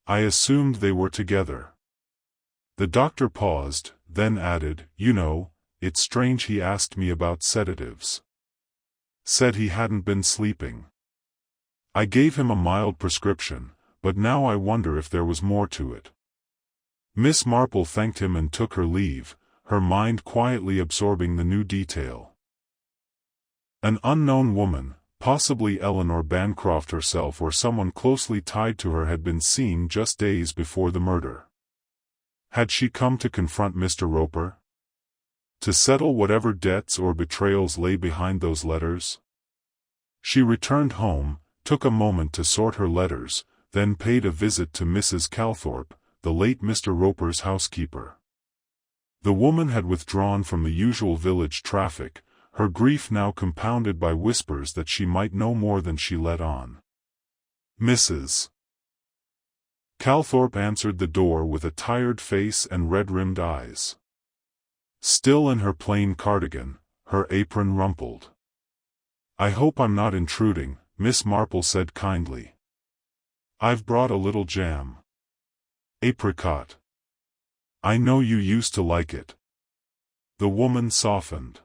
I assumed they were together." The doctor paused, then added, "You know, it's strange he asked me about sedatives. Said he hadn't been sleeping. I gave him a mild prescription, but now I wonder if there was more to it." Miss Marple thanked him and took her leave, her mind quietly absorbing the new detail. An unknown woman, possibly Eleanor Bancroft herself or someone closely tied to her, had been seen just days before the murder. Had she come to confront Mr. Roper? To settle whatever debts or betrayals lay behind those letters? She returned home, took a moment to sort her letters, then paid a visit to Mrs. Calthorpe, the late Mr. Roper's housekeeper. The woman had withdrawn from the usual village traffic, her grief now compounded by whispers that she might know more than she let on. Mrs. Calthorpe answered the door with a tired face and red-rimmed eyes. Still in her plain cardigan, her apron rumpled. "I hope I'm not intruding," Miss Marple said kindly. "I've brought a little jam. Apricot. I know you used to like it." The woman softened.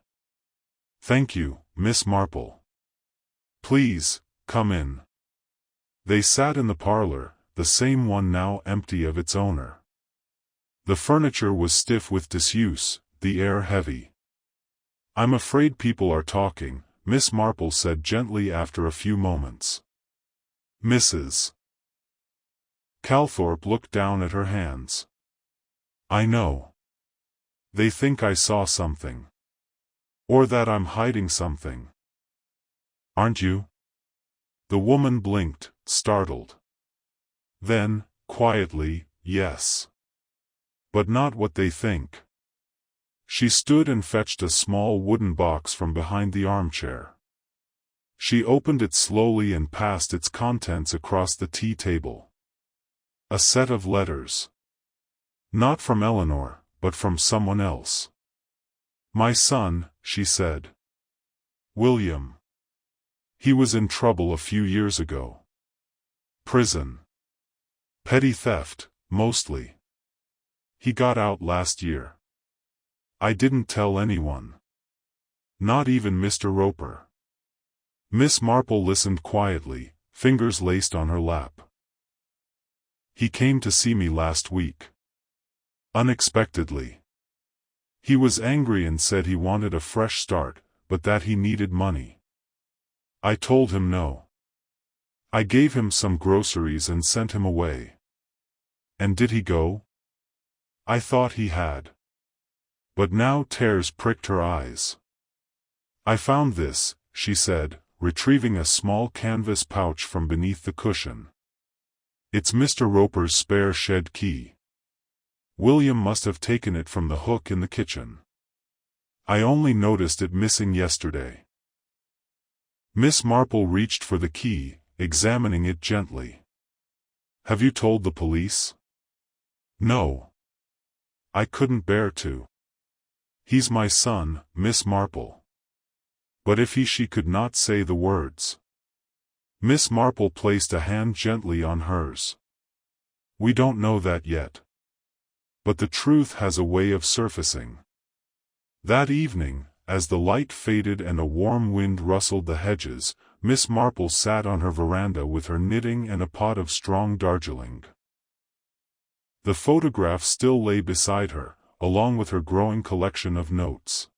"Thank you, Miss Marple. Please, come in." They sat in the parlor, the same one now empty of its owner. The furniture was stiff with disuse, the air heavy. "I'm afraid people are talking," Miss Marple said gently after a few moments. "Mrs." Calthorpe looked down at her hands. "I know. They think I saw something. Or that I'm hiding something. Aren't you?" The woman blinked, startled. Then, quietly, "Yes. But not what they think." She stood and fetched a small wooden box from behind the armchair. She opened it slowly and passed its contents across the tea table. A set of letters. Not from Eleanor, but from someone else. "My son," she said. "William. He was in trouble a few years ago. Prison. Petty theft, mostly. He got out last year. I didn't tell anyone. Not even Mr. Roper." Miss Marple listened quietly, fingers laced on her lap. "He came to see me last week. Unexpectedly. He was angry and said he wanted a fresh start, but that he needed money. I told him no. I gave him some groceries and sent him away." "And did he go?" "I thought he had. But now," tears pricked her eyes. "I found this," she said, retrieving a small canvas pouch from beneath the cushion. "It's Mr. Roper's spare shed key. William must have taken it from the hook in the kitchen. I only noticed it missing yesterday." Miss Marple reached for the key, examining it gently. "Have you told the police?" "No. I couldn't bear to. He's my son, Miss Marple." But if she could not say the words. Miss Marple placed a hand gently on hers. "We don't know that yet. But the truth has a way of surfacing." That evening, as the light faded and a warm wind rustled the hedges, Miss Marple sat on her veranda with her knitting and a pot of strong Darjeeling. The photograph still lay beside her, along with her growing collection of notes.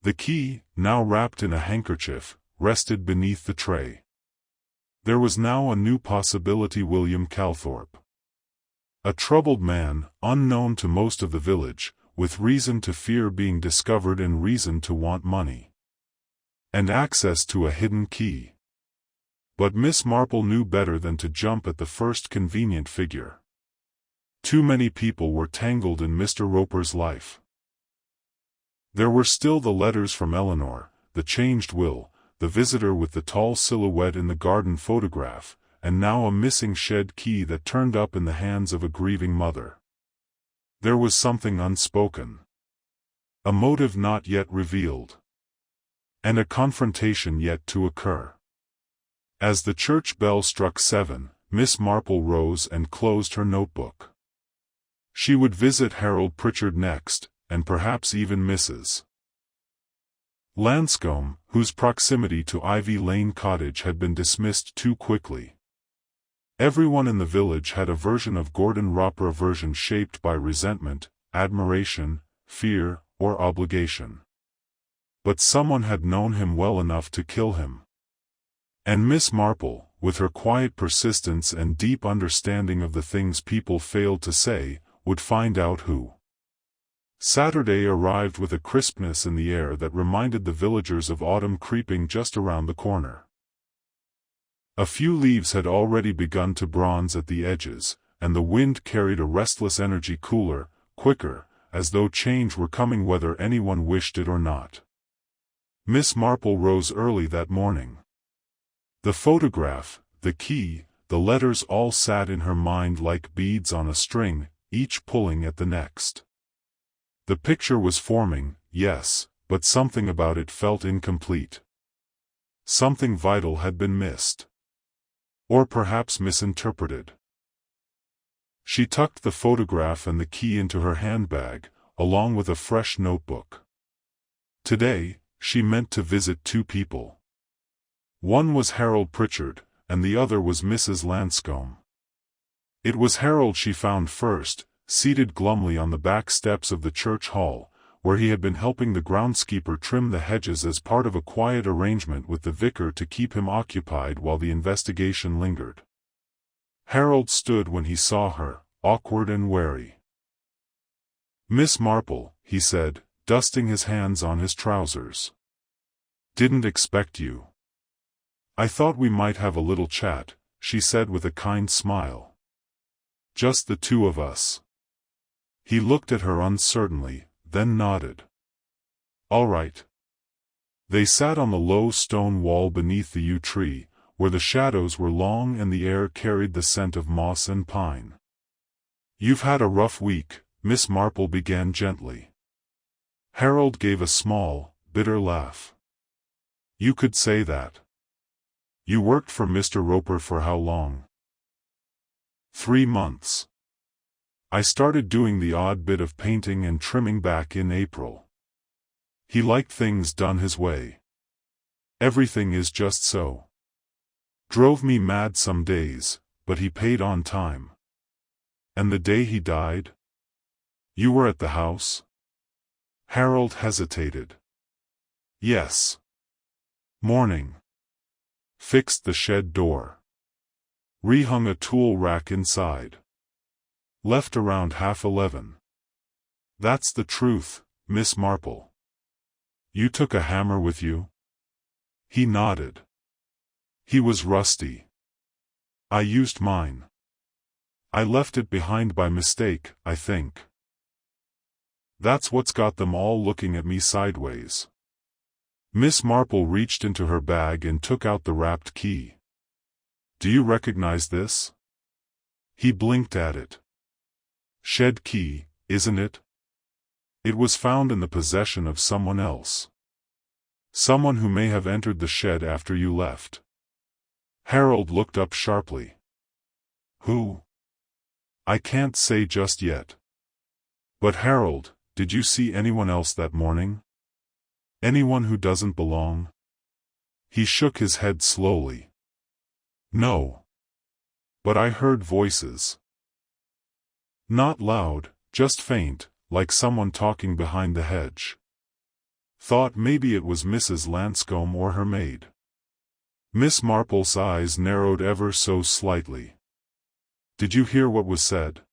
The key, now wrapped in a handkerchief, rested beneath the tray. There was now a new possibility: William Calthorpe. A troubled man, unknown to most of the village, with reason to fear being discovered and reason to want money. And access to a hidden key. But Miss Marple knew better than to jump at the first convenient figure. Too many people were tangled in Mr. Roper's life. There were still the letters from Eleanor, the changed will, the visitor with the tall silhouette in the garden photograph, and now a missing shed key that turned up in the hands of a grieving mother. There was something unspoken. A motive not yet revealed. And a confrontation yet to occur. As the church bell struck 7, Miss Marple rose and closed her notebook. She would visit Harold Pritchard next, and perhaps even Mrs. Lanscombe, whose proximity to Ivy Lane Cottage had been dismissed too quickly. Everyone in the village had a version of Gordon Roper, a version shaped by resentment, admiration, fear, or obligation. But someone had known him well enough to kill him. And Miss Marple, with her quiet persistence and deep understanding of the things people failed to say, would find out who. Saturday arrived with a crispness in the air that reminded the villagers of autumn creeping just around the corner. A few leaves had already begun to bronze at the edges, and the wind carried a restless energy, cooler, quicker, as though change were coming whether anyone wished it or not. Miss Marple rose early that morning. The photograph, the key, the letters all sat in her mind like beads on a string, each pulling at the next. The picture was forming, yes, but something about it felt incomplete. Something vital had been missed. Or perhaps misinterpreted. She tucked the photograph and the key into her handbag, along with a fresh notebook. Today, she meant to visit two people. One was Harold Pritchard, and the other was Mrs. Lanscombe. It was Harold she found first, seated glumly on the back steps of the church hall, where he had been helping the groundskeeper trim the hedges as part of a quiet arrangement with the vicar to keep him occupied while the investigation lingered. Harold stood when he saw her, awkward and wary. "Miss Marple," he said, dusting his hands on his trousers. "Didn't expect you." "I thought we might have a little chat," she said with a kind smile. "Just the two of us." He looked at her uncertainly, then nodded. "All right." They sat on the low stone wall beneath the yew tree, where the shadows were long and the air carried the scent of moss and pine. "You've had a rough week," Miss Marple began gently. Harold gave a small, bitter laugh. "You could say that. You worked for Mr. Roper for how long?" 3 months. I started doing the odd bit of painting and trimming back in April. He liked things done his way. Everything is just so. Drove me mad some days, but he paid on time. And the day he died? You were at the house? Harold hesitated. Yes. Morning. Fixed the shed door. Rehung a tool rack inside. Left around 11:30. That's the truth, Miss Marple. You took a hammer with you? He nodded. He was rusty. I used mine. I left it behind by mistake, I think. That's what's got them all looking at me sideways. Miss Marple reached into her bag and took out the wrapped key. Do you recognize this? He blinked at it. Shed key, isn't it? It was found in the possession of someone else. Someone who may have entered the shed after you left. Harold looked up sharply. Who? I can't say just yet. But Harold, did you see anyone else that morning? Anyone who doesn't belong? He shook his head slowly. No. But I heard voices. Not loud, just faint, like someone talking behind the hedge. Thought maybe it was Mrs. Lanscombe or her maid. Miss Marple's eyes narrowed ever so slightly. Did you hear what was said?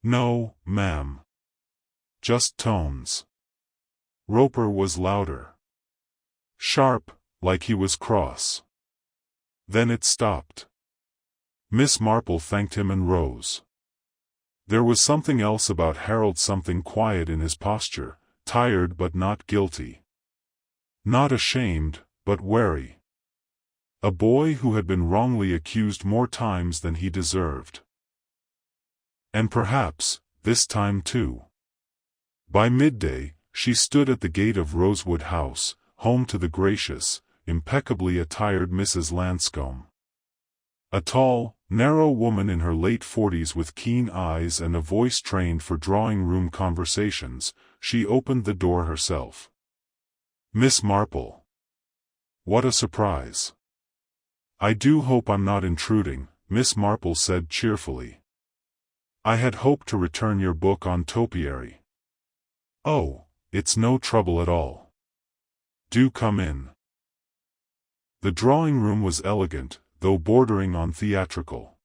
No, ma'am. Just tones. Roper was louder. Sharp, like he was cross. Then it stopped. Miss Marple thanked him and rose. There was something else about Harold, something quiet in his posture, tired but not guilty. Not ashamed, but wary. A boy who had been wrongly accused more times than he deserved. And perhaps, this time too. By midday, she stood at the gate of Rosewood House, home to the gracious, impeccably attired Mrs. Lanscombe. A tall, narrow woman in her late 40s with keen eyes and a voice trained for drawing-room conversations, she opened the door herself. Miss Marple. What a surprise. I do hope I'm not intruding, Miss Marple said cheerfully. I had hoped to return your book on topiary. Oh, it's no trouble at all. Do come in. The drawing-room was elegant, though bordering on theatrical.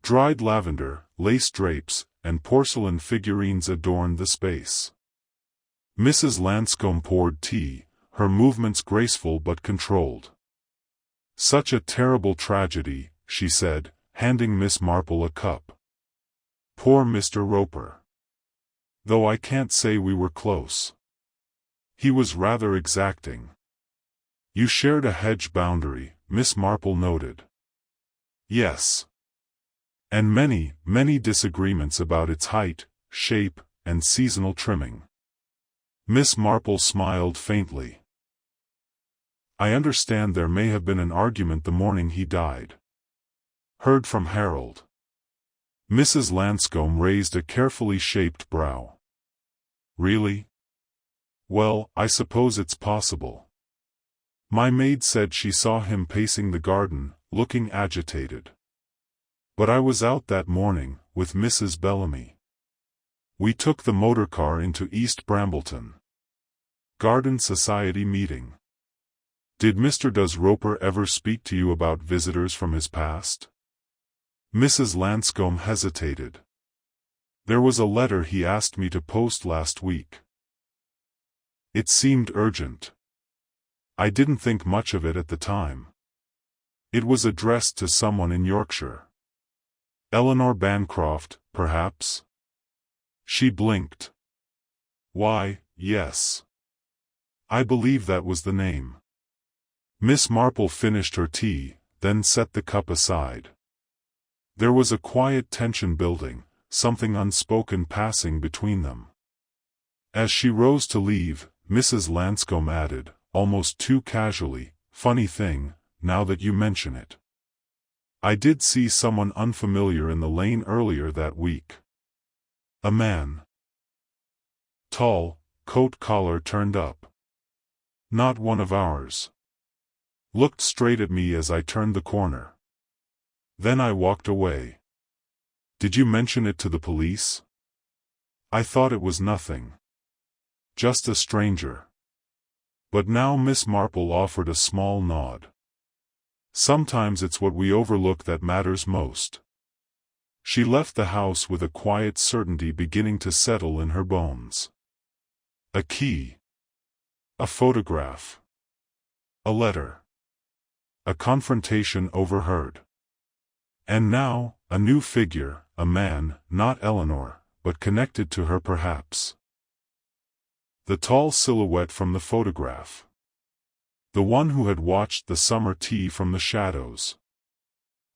Dried lavender, lace drapes, and porcelain figurines adorned the space. Mrs. Lanscombe poured tea, her movements graceful but controlled. Such a terrible tragedy, she said, handing Miss Marple a cup. Poor Mr. Roper. Though I can't say we were close. He was rather exacting. You shared a hedge boundary, Miss Marple noted. Yes. And many, many disagreements about its height, shape, and seasonal trimming. Miss Marple smiled faintly. I understand there may have been an argument the morning he died. Heard from Herald. Mrs. Lanscombe raised a carefully shaped brow. Really? Well, I suppose it's possible. My maid said she saw him pacing the garden, looking agitated. But I was out that morning, with Mrs. Bellamy. We took the motor car into East Brambleton. Garden Society meeting. Did Mr. Does Roper ever speak to you about visitors from his past? Mrs. Lanscombe hesitated. There was a letter he asked me to post last week. It seemed urgent. I didn't think much of it at the time. It was addressed to someone in Yorkshire. Eleanor Bancroft, perhaps? She blinked. Why, yes. I believe that was the name. Miss Marple finished her tea, then set the cup aside. There was a quiet tension building, something unspoken passing between them. As she rose to leave, Mrs. Lanscombe added, almost too casually, funny thing, now that you mention it. I did see someone unfamiliar in the lane earlier that week. A man. Tall, coat collar turned up. Not one of ours. Looked straight at me as I turned the corner. Then I walked away. Did you mention it to the police? I thought it was nothing. Just a stranger. But now Miss Marple offered a small nod. Sometimes it's what we overlook that matters most. She left the house with a quiet certainty beginning to settle in her bones. A key. A photograph. A letter. A confrontation overheard. And now, a new figure, a man, not Eleanor, but connected to her perhaps. The tall silhouette from the photograph. The one who had watched the summer tea from the shadows.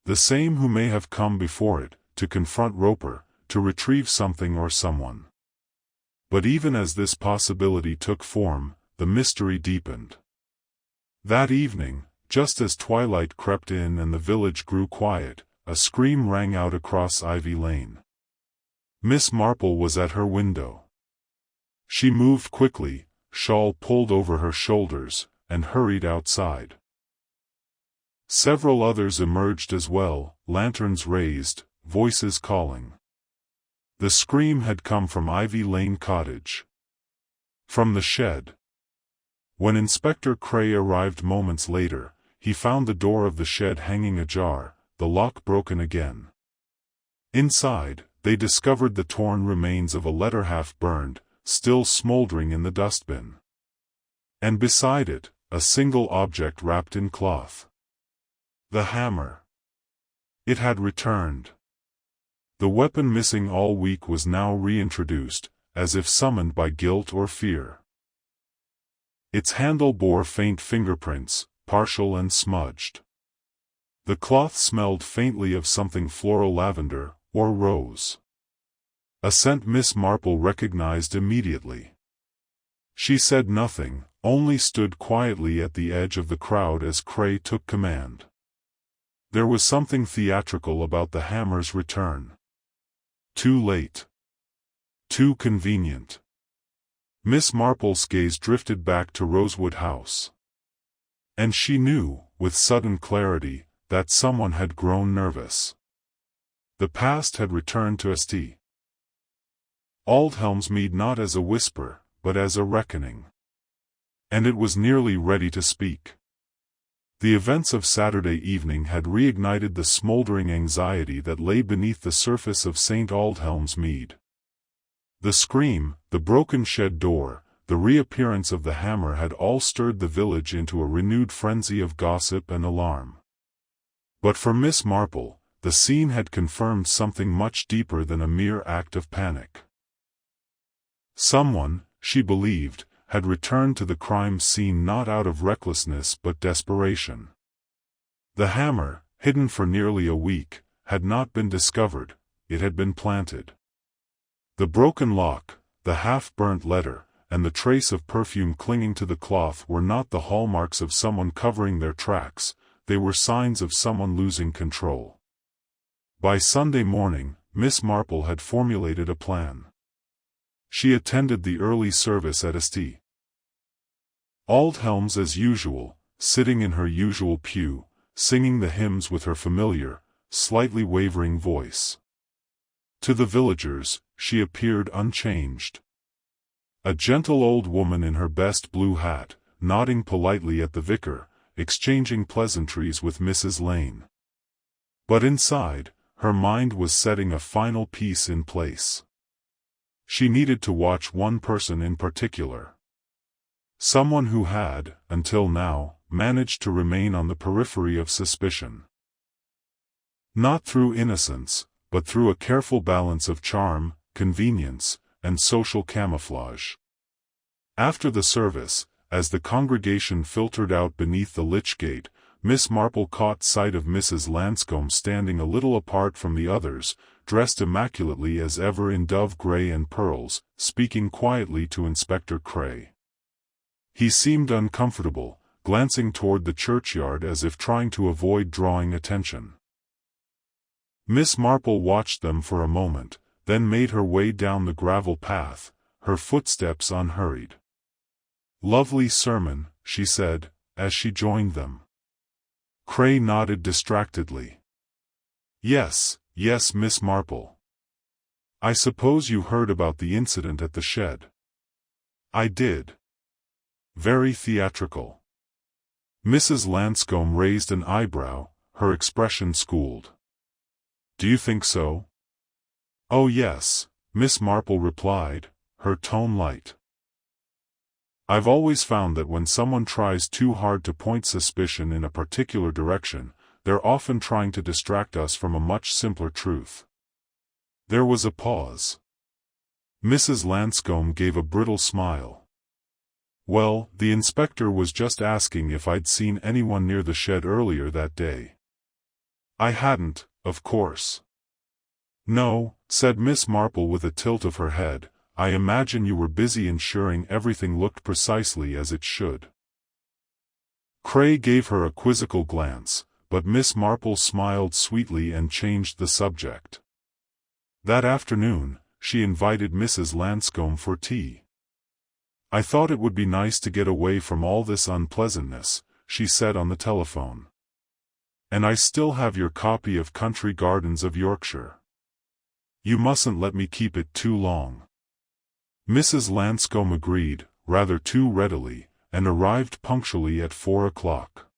The same who may have come before it, to confront Roper, to retrieve something or someone. But even as this possibility took form, the mystery deepened. That evening, just as twilight crept in and the village grew quiet, a scream rang out across Ivy Lane. Miss Marple was at her window. She moved quickly, shawl pulled over her shoulders, and hurried outside. Several others emerged as well, lanterns raised, voices calling. The scream had come from Ivy Lane Cottage. From the shed. When Inspector Cray arrived moments later, he found the door of the shed hanging ajar, the lock broken again. Inside, they discovered the torn remains of a letter half burned, still smoldering in the dustbin. And beside it, a single object wrapped in cloth. The hammer. It had returned. The weapon missing all week was now reintroduced, as if summoned by guilt or fear. Its handle bore faint fingerprints, partial and smudged. The cloth smelled faintly of something floral, lavender, or rose. A scent Miss Marple recognized immediately. She said nothing, only stood quietly at the edge of the crowd as Cray took command. There was something theatrical about the hammer's return. Too late. Too convenient. Miss Marple's gaze drifted back to Rosewood House. And she knew, with sudden clarity, that someone had grown nervous. The past had returned to St. Aldhelmsmead not as a whisper, but as a reckoning. And it was nearly ready to speak. The events of Saturday evening had reignited the smoldering anxiety that lay beneath the surface of St. Aldhelmsmead. The scream, the broken shed door, the reappearance of the hammer had all stirred the village into a renewed frenzy of gossip and alarm. But for Miss Marple, the scene had confirmed something much deeper than a mere act of panic. Someone, she believed, had returned to the crime scene not out of recklessness but desperation. The hammer, hidden for nearly a week, had not been discovered, it had been planted. The broken lock, the half-burnt letter, and the trace of perfume clinging to the cloth were not the hallmarks of someone covering their tracks, they were signs of someone losing control. By Sunday morning, Miss Marple had formulated a plan. She attended the early service at St. Aldhelm's as usual, sitting in her usual pew, singing the hymns with her familiar, slightly wavering voice. To the villagers, she appeared unchanged. A gentle old woman in her best blue hat, nodding politely at the vicar, exchanging pleasantries with Mrs. Lane. But inside, her mind was setting a final piece in place. She needed to watch one person in particular. Someone who had, until now, managed to remain on the periphery of suspicion. Not through innocence, but through a careful balance of charm, convenience, and social camouflage. After the service, as the congregation filtered out beneath the lich gate, Miss Marple caught sight of Mrs. Lanscombe standing a little apart from the others, dressed immaculately as ever in dove grey and pearls, speaking quietly to Inspector Cray. He seemed uncomfortable, glancing toward the churchyard as if trying to avoid drawing attention. Miss Marple watched them for a moment, then made her way down the gravel path, her footsteps unhurried. "Lovely sermon," she said, as she joined them. Cray nodded distractedly. Yes, Miss Marple. I suppose you heard about the incident at the shed." "I did." "Very theatrical." Mrs. Lanscombe raised an eyebrow, her expression schooled. "Do you think so?" "Oh yes," Miss Marple replied, her tone light. "I've always found that when someone tries too hard to point suspicion in a particular direction, they're often trying to distract us from a much simpler truth." There was a pause. Mrs. Lanscombe gave a brittle smile. "Well, the inspector was just asking if I'd seen anyone near the shed earlier that day." "I hadn't, of course." "No," said Miss Marple with a tilt of her head, "I imagine you were busy ensuring everything looked precisely as it should." Cray gave her a quizzical glance, but Miss Marple smiled sweetly and changed the subject. That afternoon, she invited Mrs. Lanscombe for tea. "I thought it would be nice to get away from all this unpleasantness," she said on the telephone. "And I still have your copy of Country Gardens of Yorkshire. You mustn't let me keep it too long." Mrs. Lanscombe agreed, rather too readily, and arrived punctually at 4 o'clock.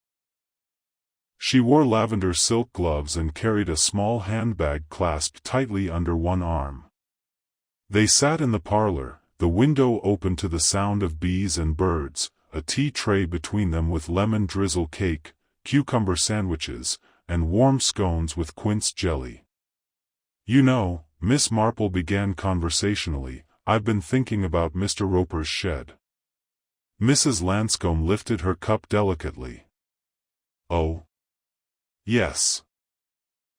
She wore lavender silk gloves and carried a small handbag clasped tightly under one arm. They sat in the parlor, the window open to the sound of bees and birds, a tea tray between them with lemon drizzle cake, cucumber sandwiches, and warm scones with quince jelly. "You know," Miss Marple began conversationally, "I've been thinking about Mr. Roper's shed." Mrs. Lanscombe lifted her cup delicately. "Oh? Yes.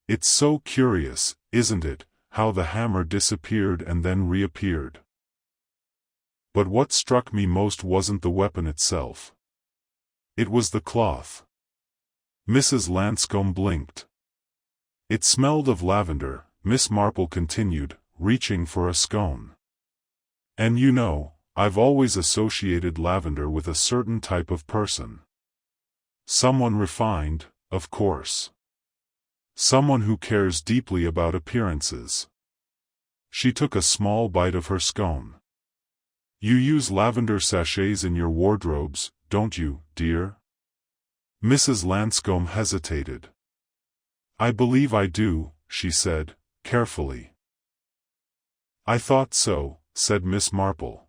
It's so curious, isn't it, how the hammer disappeared and then reappeared. But what struck me most wasn't the weapon itself. It was the cloth." Mrs. Lanscombe blinked. "It smelled of lavender," Miss Marple continued, reaching for a scone. "And you know, I've always associated lavender with a certain type of person. Someone refined, of course. Someone who cares deeply about appearances." She took a small bite of her scone. "You use lavender sachets in your wardrobes, don't you, dear?" Mrs. Lanscombe hesitated. "I believe I do," she said, carefully. "I thought so," said Miss Marple.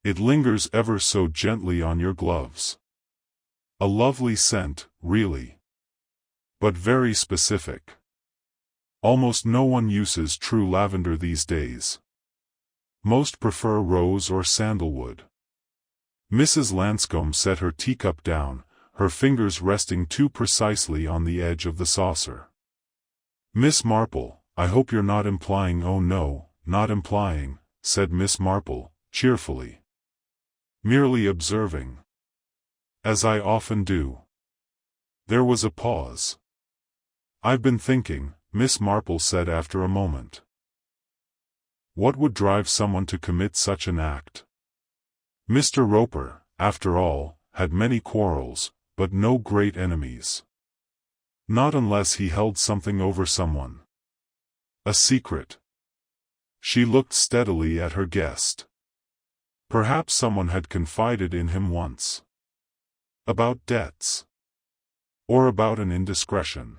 "It lingers ever so gently on your gloves. A lovely scent, really. But very specific. Almost no one uses true lavender these days. Most prefer rose or sandalwood." Mrs. Lanscombe set her teacup down, her fingers resting too precisely on the edge of the saucer. "Miss Marple, I hope you're not implying—" "Oh no, not implying," said Miss Marple, cheerfully. "Merely observing. As I often do." There was a pause. "I've been thinking," Miss Marple said after a moment. "What would drive someone to commit such an act? Mr. Roper, after all, had many quarrels, but no great enemies. Not unless he held something over someone. A secret." She looked steadily at her guest. Perhaps someone had confided in him once. About debts. Or about an indiscretion.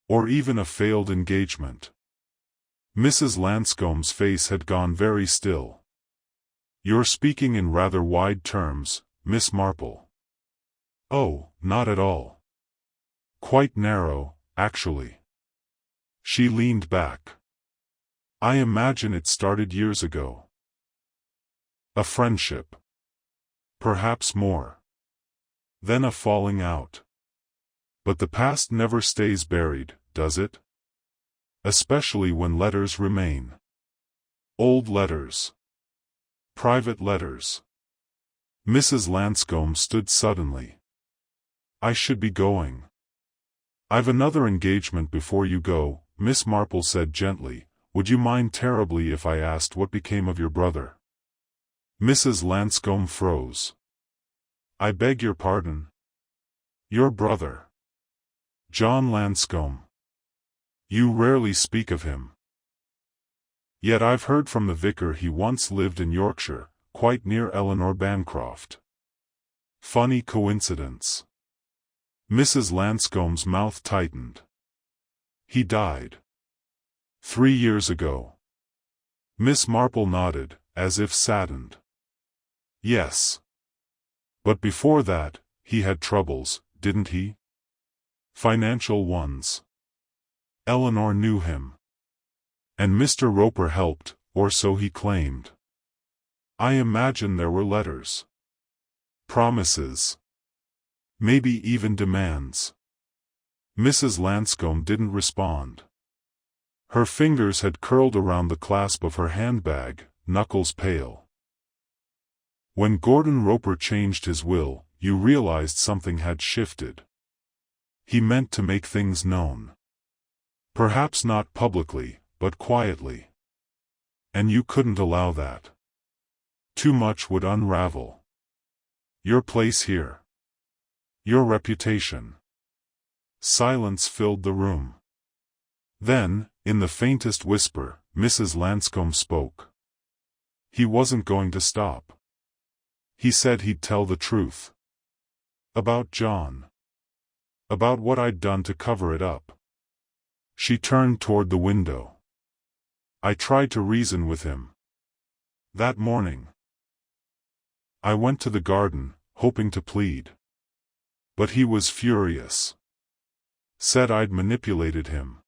Or even a failed engagement. Mrs. Lanscomb's face had gone very still. "You're speaking in rather wide terms, Miss Marple." "Oh, not at all. Quite narrow, actually." She leaned back. "I imagine it started years ago. A friendship. Perhaps more. Then a falling out. But the past never stays buried, does it? Especially when letters remain. Old letters. Private letters." Mrs. Lanscombe stood suddenly. "I should be going." "I've another engagement before you go," Miss Marple said gently. "Would you mind terribly if I asked what became of your brother?" Mrs. Lanscombe froze. "I beg your pardon?" "Your brother. John Lanscombe. You rarely speak of him." "Yet I've heard from the vicar he once lived in Yorkshire, quite near Eleanor Bancroft. Funny coincidence." Mrs. Lanscomb's mouth tightened. "He died 3 years ago." Miss Marple nodded, as if saddened. "Yes. But before that, he had troubles, didn't he? Financial ones. Eleanor knew him. And Mr. Roper helped, or so he claimed. I imagine there were letters. Promises. Maybe even demands." Mrs. Lanscombe didn't respond. Her fingers had curled around the clasp of her handbag, knuckles pale. "When Gordon Roper changed his will, you realized something had shifted. He meant to make things known. Perhaps not publicly, but quietly. And you couldn't allow that. Too much would unravel. Your place here. Your reputation." Silence filled the room. Then, in the faintest whisper, Mrs. Lanscombe spoke. "He wasn't going to stop. He said he'd tell the truth. About John. About what I'd done to cover it up." She turned toward the window. "I tried to reason with him. That morning. I went to the garden, hoping to plead. But he was furious. Said I'd manipulated him.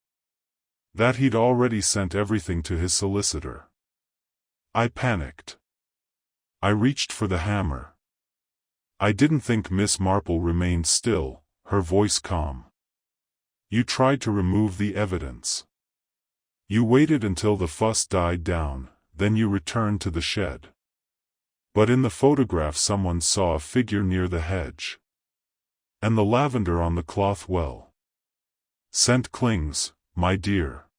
That he'd already sent everything to his solicitor. I panicked. I reached for the hammer." "I didn't think." Miss Marple remained still, her voice calm. "You tried to remove the evidence. You waited until the fuss died down, then you returned to the shed. But in the photograph someone saw a figure near the hedge. And the lavender on the cloth well. Scent clings, my dear."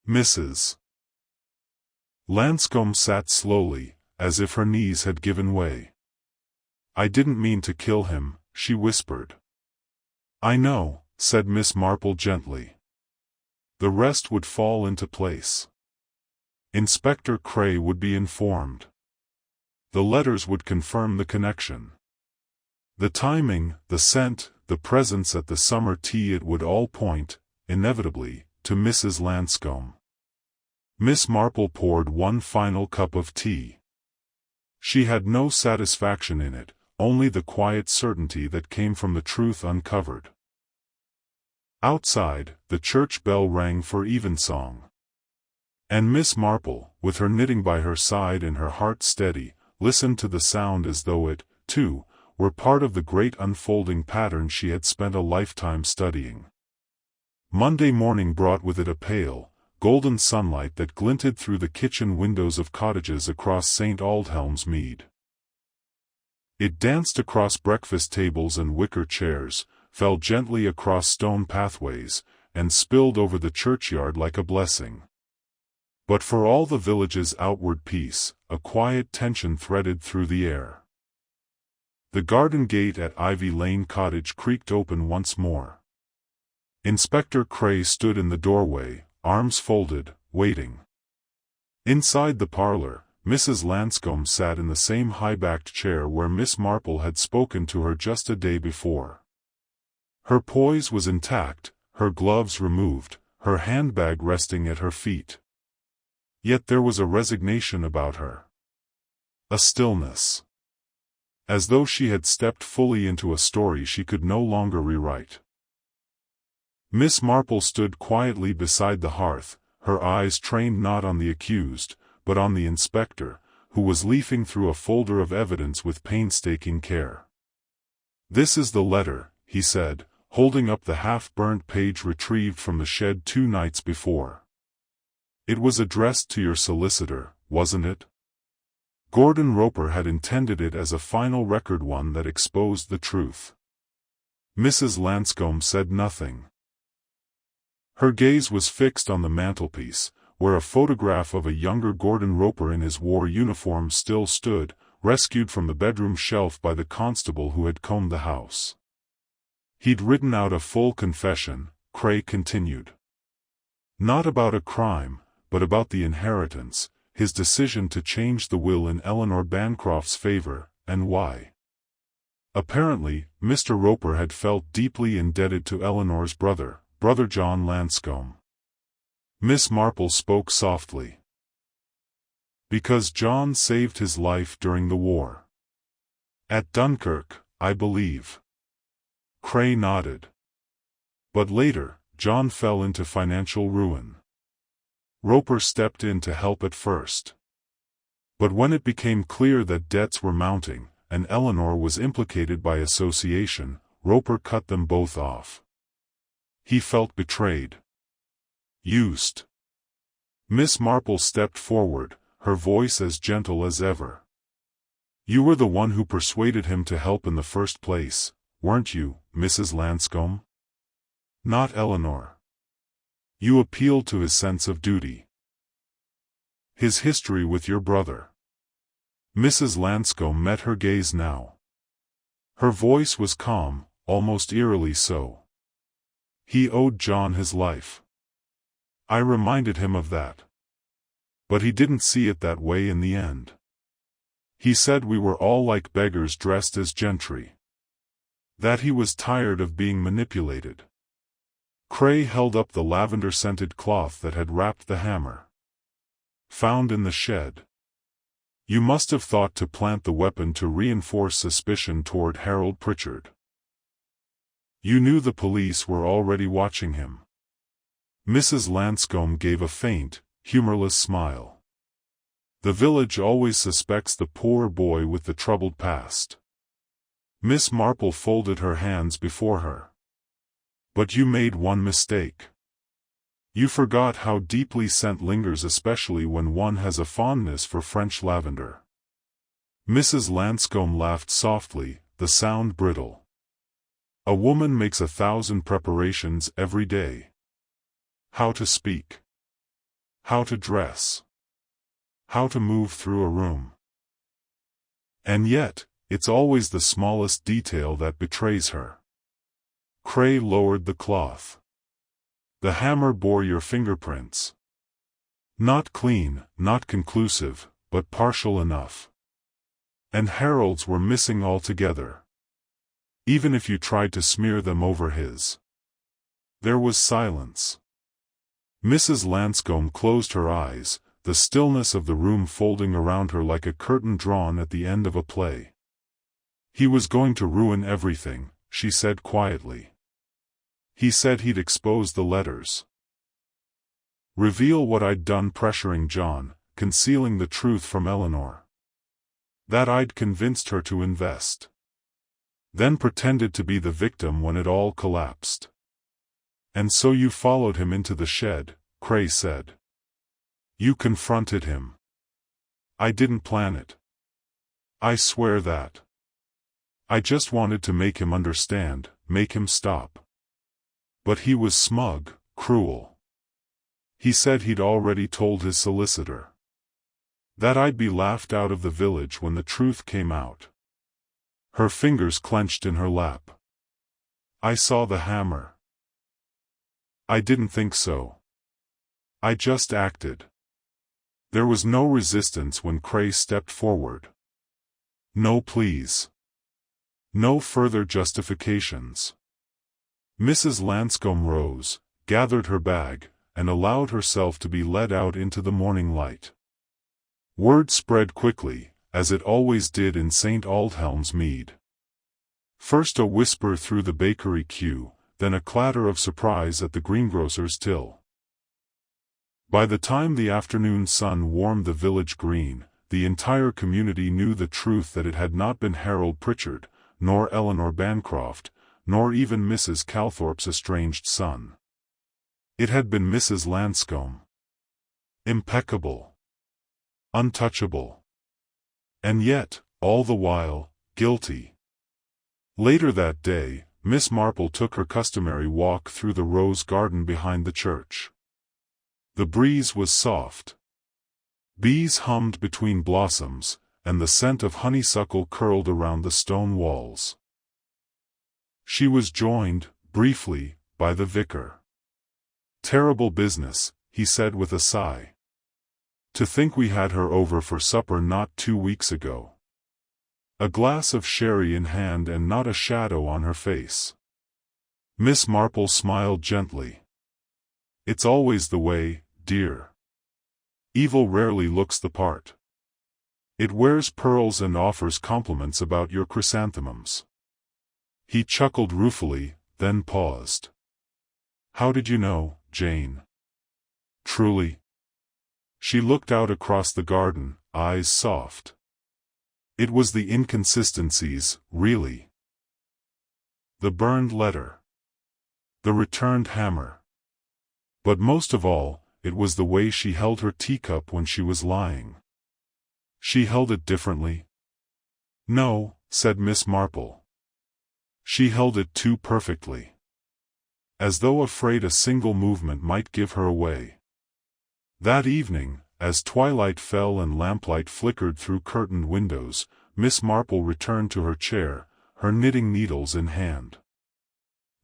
Mrs. Lanscombe sat slowly, as if her knees had given way. "I didn't mean to kill him," she whispered. "I know," said Miss Marple gently. "The rest would fall into place. Inspector Cray would be informed. The letters would confirm the connection. The timing, the scent, the presence at the summer tea, it would all point, inevitably, to Mrs. Lanscombe." Miss Marple poured one final cup of tea. She had no satisfaction in it, only the quiet certainty that came from the truth uncovered. Outside, the church bell rang for evensong. And Miss Marple, with her knitting by her side and her heart steady, listened to the sound as though it, too, were part of the great unfolding pattern she had spent a lifetime studying. Monday morning brought with it a pale, golden sunlight that glinted through the kitchen windows of cottages across St. Aldhelm's Mead. It danced across breakfast tables and wicker chairs, fell gently across stone pathways, and spilled over the churchyard like a blessing. But for all the village's outward peace, a quiet tension threaded through the air. The garden gate at Ivy Lane Cottage creaked open once more. Inspector Cray stood in the doorway, arms folded, waiting. Inside the parlor, Mrs. Lanscombe sat in the same high-backed chair where Miss Marple had spoken to her just a day before. Her poise was intact, her gloves removed, her handbag resting at her feet. Yet there was a resignation about her. A stillness. As though she had stepped fully into a story she could no longer rewrite. Miss Marple stood quietly beside the hearth, her eyes trained not on the accused, but on the inspector, who was leafing through a folder of evidence with painstaking care. "This is the letter," he said, holding up the half-burnt page retrieved from the shed 2 nights before. "It was addressed to your solicitor, wasn't it?" Gordon Roper had intended it as a final record, one that exposed the truth. Mrs. Lanscombe said nothing. Her gaze was fixed on the mantelpiece, where a photograph of a younger Gordon Roper in his war uniform still stood, rescued from the bedroom shelf by the constable who had combed the house. "He'd written out a full confession," Cray continued. "Not about a crime, but about the inheritance, his decision to change the will in Eleanor Bancroft's favor, and why. Apparently, Mr. Roper had felt deeply indebted to Eleanor's brother, Brother John Lanscombe." Miss Marple spoke softly. "Because John saved his life during the war. At Dunkirk, I believe." Cray nodded. "But later, John fell into financial ruin. Roper stepped in to help at first. But when it became clear that debts were mounting, and Eleanor was implicated by association, Roper cut them both off. He felt betrayed. Used." Miss Marple stepped forward, her voice as gentle as ever. "You were the one who persuaded him to help in the first place, weren't you, Mrs. Lanscombe? Not Eleanor. You appealed to his sense of duty. His history with your brother." Mrs. Lanscombe met her gaze now. Her voice was calm, almost eerily so. "He owed John his life. I reminded him of that. But he didn't see it that way in the end. He said we were all like beggars dressed as gentry. That he was tired of being manipulated." Cray held up the lavender-scented cloth that had wrapped the hammer. "Found in the shed. You must have thought to plant the weapon to reinforce suspicion toward Harold Pritchard. You knew the police were already watching him." Mrs. Lanscombe gave a faint, humorless smile. "The village always suspects the poor boy with the troubled past." Miss Marple folded her hands before her. "But you made one mistake. You forgot how deeply scent lingers, especially when one has a fondness for French lavender." Mrs. Lanscombe laughed softly, the sound brittle. "A woman makes 1,000 preparations every day. How to speak. How to dress. How to move through a room. And yet, it's always the smallest detail that betrays her." Cray lowered the cloth. "The hammer bore your fingerprints. Not clean, not conclusive, but partial enough. And Harold's were missing altogether. Even if you tried to smear them over his." There was silence. Mrs. Lanscombe closed her eyes, the stillness of the room folding around her like a curtain drawn at the end of a play. "He was going to ruin everything," she said quietly. "He said he'd expose the letters. Reveal what I'd done pressuring John, concealing the truth from Eleanor. That I'd convinced her to invest. then pretended to be the victim when it all collapsed. "And so you followed him into the shed," Cray said. "You confronted him." "I didn't plan it. I swear that. I just wanted to make him understand, make him stop. But he was smug, cruel. He said he'd already told his solicitor. That I'd be laughed out of the village when the truth came out." Her fingers clenched in her lap. "I saw the hammer. I didn't think so. I just acted." There was no resistance when Cray stepped forward. No pleas. No further justifications. Mrs. Lanscombe rose, gathered her bag, and allowed herself to be led out into the morning light. Word spread quickly, as it always did in St. Aldhelm's Mead. First a whisper through the bakery queue, then a clatter of surprise at the greengrocer's till. By the time the afternoon sun warmed the village green, the entire community knew the truth that it had not been Harold Pritchard, nor Eleanor Bancroft, nor even Mrs. Calthorpe's estranged son. It had been Mrs. Lanscombe. Impeccable. Untouchable. And yet, all the while, guilty. Later that day, Miss Marple took her customary walk through the rose garden behind the church. The breeze was soft. Bees hummed between blossoms, and the scent of honeysuckle curled around the stone walls. She was joined, briefly, by the vicar. "Terrible business," he said with a sigh. "To think we had her over for supper not 2 weeks ago. A glass of sherry in hand and not a shadow on her face." Miss Marple smiled gently. "It's always the way, dear. Evil rarely looks the part. It wears pearls and offers compliments about your chrysanthemums." He chuckled ruefully, then paused. "How did you know, Jane?" "Truly?" She looked out across the garden, eyes soft. "It was the inconsistencies, really. The burned letter. The returned hammer. But most of all, it was the way she held her teacup when she was lying." "She held it differently?" "No," said Miss Marple. "She held it too perfectly. As though afraid a single movement might give her away." That evening, as twilight fell and lamplight flickered through curtained windows, Miss Marple returned to her chair, her knitting needles in hand.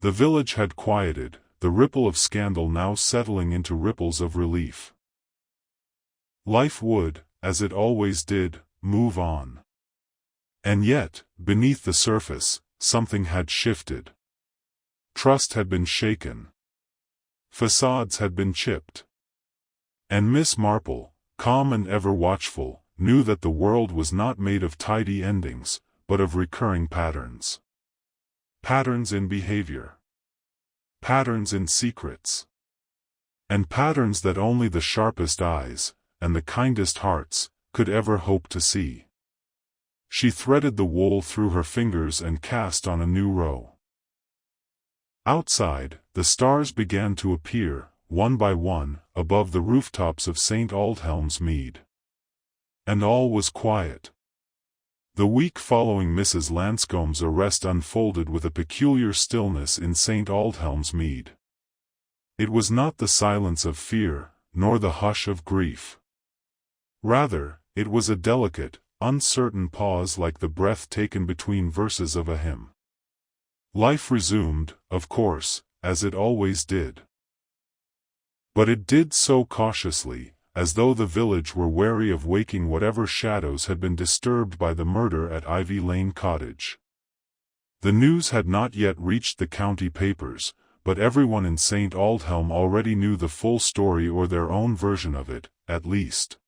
The village had quieted, the ripple of scandal now settling into ripples of relief. Life would, as it always did, move on. And yet, beneath the surface, something had shifted. Trust had been shaken. Facades had been chipped. And Miss Marple, calm and ever watchful, knew that the world was not made of tidy endings, but of recurring patterns. Patterns in behavior. Patterns in secrets. And patterns that only the sharpest eyes, and the kindest hearts, could ever hope to see. She threaded the wool through her fingers and cast on a new row. Outside, the stars began to appear, one by one, above the rooftops of St. Aldhelm's Mead. And all was quiet. The week following Mrs. Lanscombe's arrest unfolded with a peculiar stillness in St. Aldhelm's Mead. It was not the silence of fear, nor the hush of grief. Rather, it was a delicate, uncertain pause like the breath taken between verses of a hymn. Life resumed, of course, as it always did. But it did so cautiously, as though the village were wary of waking whatever shadows had been disturbed by the murder at Ivy Lane Cottage. The news had not yet reached the county papers, but everyone in St. Aldhelm already knew the full story or their own version of it, at least.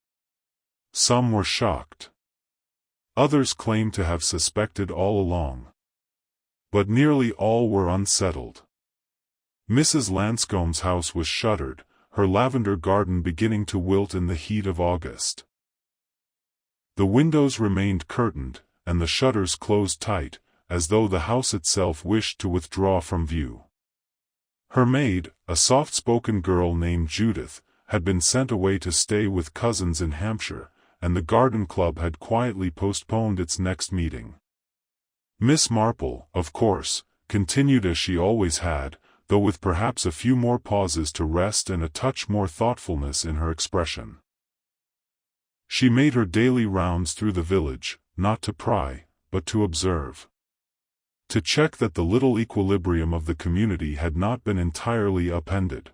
Some were shocked. Others claimed to have suspected all along. But nearly all were unsettled. Mrs. Lanscombe's house was shuttered, her lavender garden beginning to wilt in the heat of August. The windows remained curtained, and the shutters closed tight, as though the house itself wished to withdraw from view. Her maid, a soft-spoken girl named Judith, had been sent away to stay with cousins in Hampshire, and the garden club had quietly postponed its next meeting. Miss Marple, of course, continued as she always had, though with perhaps a few more pauses to rest and a touch more thoughtfulness in her expression. She made her daily rounds through the village, not to pry, but to observe. To check that the little equilibrium of the community had not been entirely upended.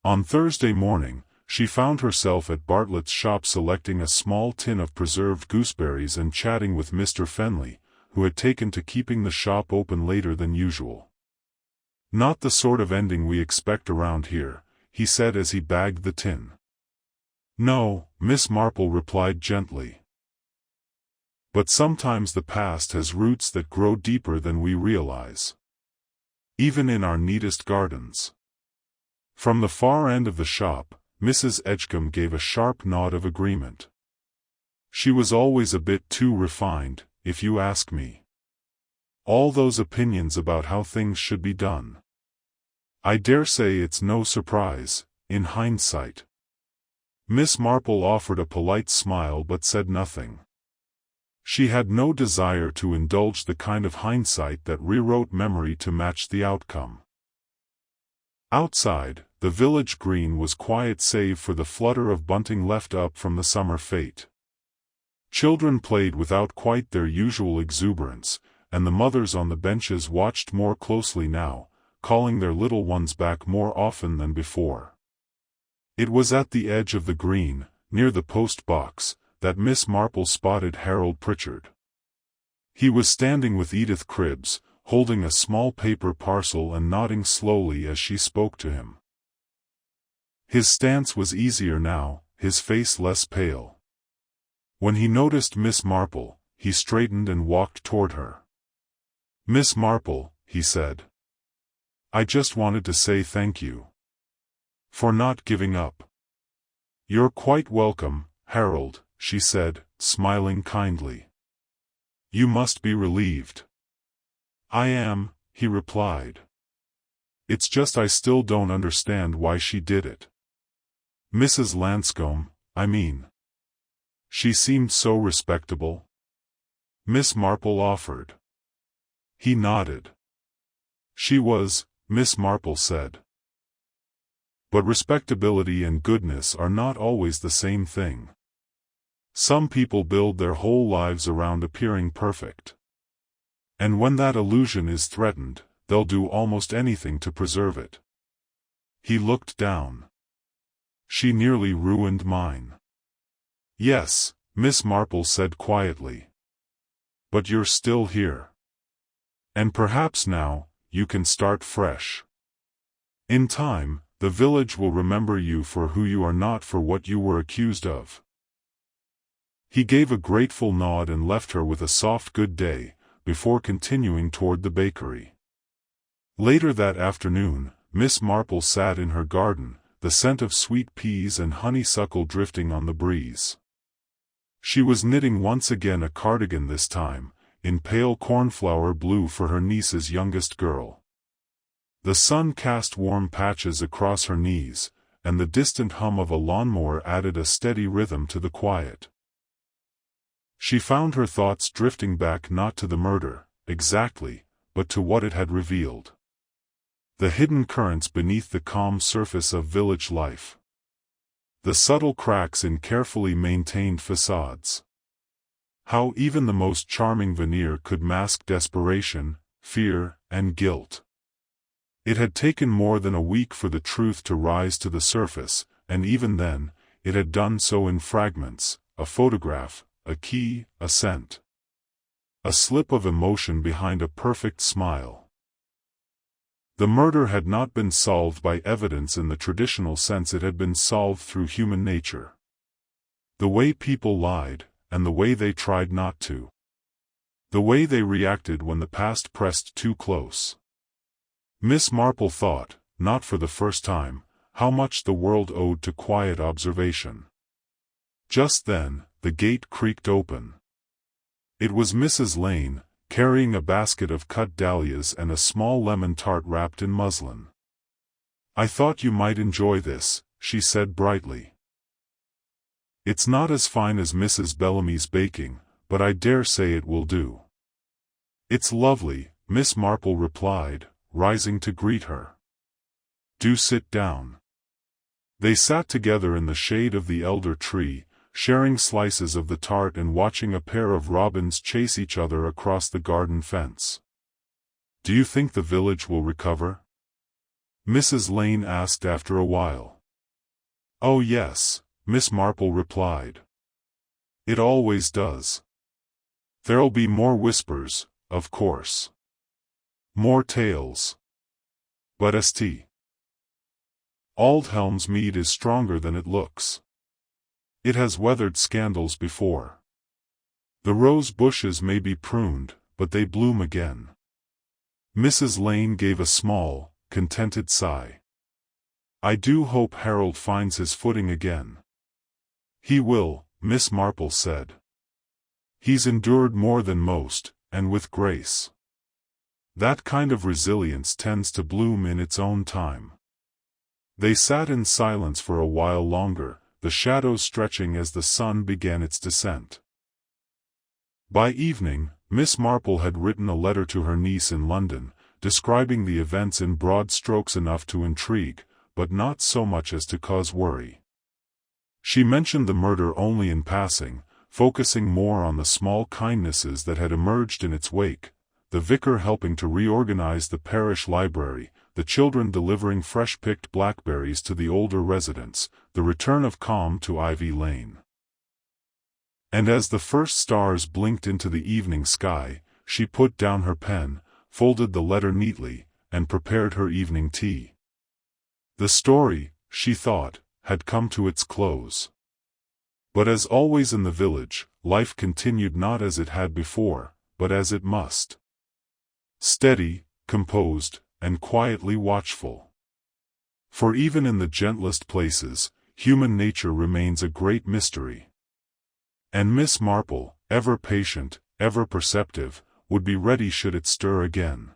On Thursday morning, she found herself at Bartlett's shop selecting a small tin of preserved gooseberries and chatting with Mr. Fenley, who had taken to keeping the shop open later than usual. "Not the sort of ending we expect around here," he said as he bagged the tin. "No," Miss Marple replied gently. "But sometimes the past has roots that grow deeper than we realize. Even in our neatest gardens." From the far end of the shop, Mrs. Edgecombe gave a sharp nod of agreement. "She was always a bit too refined, if you ask me. All those opinions about how things should be done. I dare say it's no surprise, in hindsight." Miss Marple offered a polite smile but said nothing. She had no desire to indulge the kind of hindsight that rewrote memory to match the outcome. Outside, the village green was quiet save for the flutter of bunting left up from the summer fete. Children played without quite their usual exuberance, and the mothers on the benches watched more closely now, calling their little ones back more often than before. It was at the edge of the green, near the post-box, that Miss Marple spotted Harold Pritchard. He was standing with Edith Cribbs, holding a small paper parcel and nodding slowly as she spoke to him. His stance was easier now, his face less pale. When he noticed Miss Marple, he straightened and walked toward her. "Miss Marple," he said. "I just wanted to say thank you for not giving up." "You're quite welcome, Harold," she said, smiling kindly. "You must be relieved." "I am," he replied. "It's just I still don't understand why she did it. Mrs. Lanscombe, I mean. She seemed so respectable." Miss Marple offered. He nodded. "She was," Miss Marple said. "But respectability and goodness are not always the same thing. Some people build their whole lives around appearing perfect. And when that illusion is threatened, they'll do almost anything to preserve it." He looked down. "She nearly ruined mine." "Yes," Miss Marple said quietly. "But you're still here. And perhaps now, you can start fresh. In time, the village will remember you for who you are, not for what you were accused of." He gave a grateful nod and left her with a soft good day, before continuing toward the bakery. Later that afternoon, Miss Marple sat in her garden, the scent of sweet peas and honeysuckle drifting on the breeze. She was knitting once again a cardigan, this time, in pale cornflower blue for her niece's youngest girl. The sun cast warm patches across her knees, and the distant hum of a lawnmower added a steady rhythm to the quiet. She found her thoughts drifting back not to the murder, exactly, but to what it had revealed. The hidden currents beneath the calm surface of village life. The subtle cracks in carefully maintained facades. How even the most charming veneer could mask desperation, fear, and guilt. It had taken more than a week for the truth to rise to the surface, and even then, it had done so in fragments: a photograph, a key, a scent. A slip of emotion behind a perfect smile. The murder had not been solved by evidence in the traditional sense, it had been solved through human nature. The way people lied, and the way they tried not to. The way they reacted when the past pressed too close. Miss Marple thought, not for the first time, how much the world owed to quiet observation. Just then, the gate creaked open. It was Mrs. Lane, carrying a basket of cut dahlias and a small lemon tart wrapped in muslin. "I thought you might enjoy this," she said brightly. "It's not as fine as Mrs. Bellamy's baking, but I dare say it will do." "It's lovely," Miss Marple replied, rising to greet her. "Do sit down." They sat together in the shade of the elder tree, sharing slices of the tart and watching a pair of robins chase each other across the garden fence. "Do you think the village will recover?" Mrs. Lane asked after a while. "Oh yes," Miss Marple replied. "It always does. There'll be more whispers, of course. More tales. But St. Aldhelm's mead is stronger than it looks. It has weathered scandals before. The rose bushes may be pruned, but they bloom again." Mrs. Lane gave a small, contented sigh. "I do hope Harold finds his footing again." "He will," Miss Marple said. "He's endured more than most, and with grace. That kind of resilience tends to bloom in its own time." They sat in silence for a while longer, the shadows stretching as the sun began its descent. By evening, Miss Marple had written a letter to her niece in London, describing the events in broad strokes enough to intrigue, but not so much as to cause worry. She mentioned the murder only in passing, focusing more on the small kindnesses that had emerged in its wake: the vicar helping to reorganize the parish library, the children delivering fresh-picked blackberries to the older residents, the return of calm to Ivy Lane. And as the first stars blinked into the evening sky, she put down her pen, folded the letter neatly, and prepared her evening tea. The story, she thought, had come to its close. But as always in the village, life continued not as it had before, but as it must. Steady, composed, and quietly watchful. For even in the gentlest places, human nature remains a great mystery. And Miss Marple, ever patient, ever perceptive, would be ready should it stir again.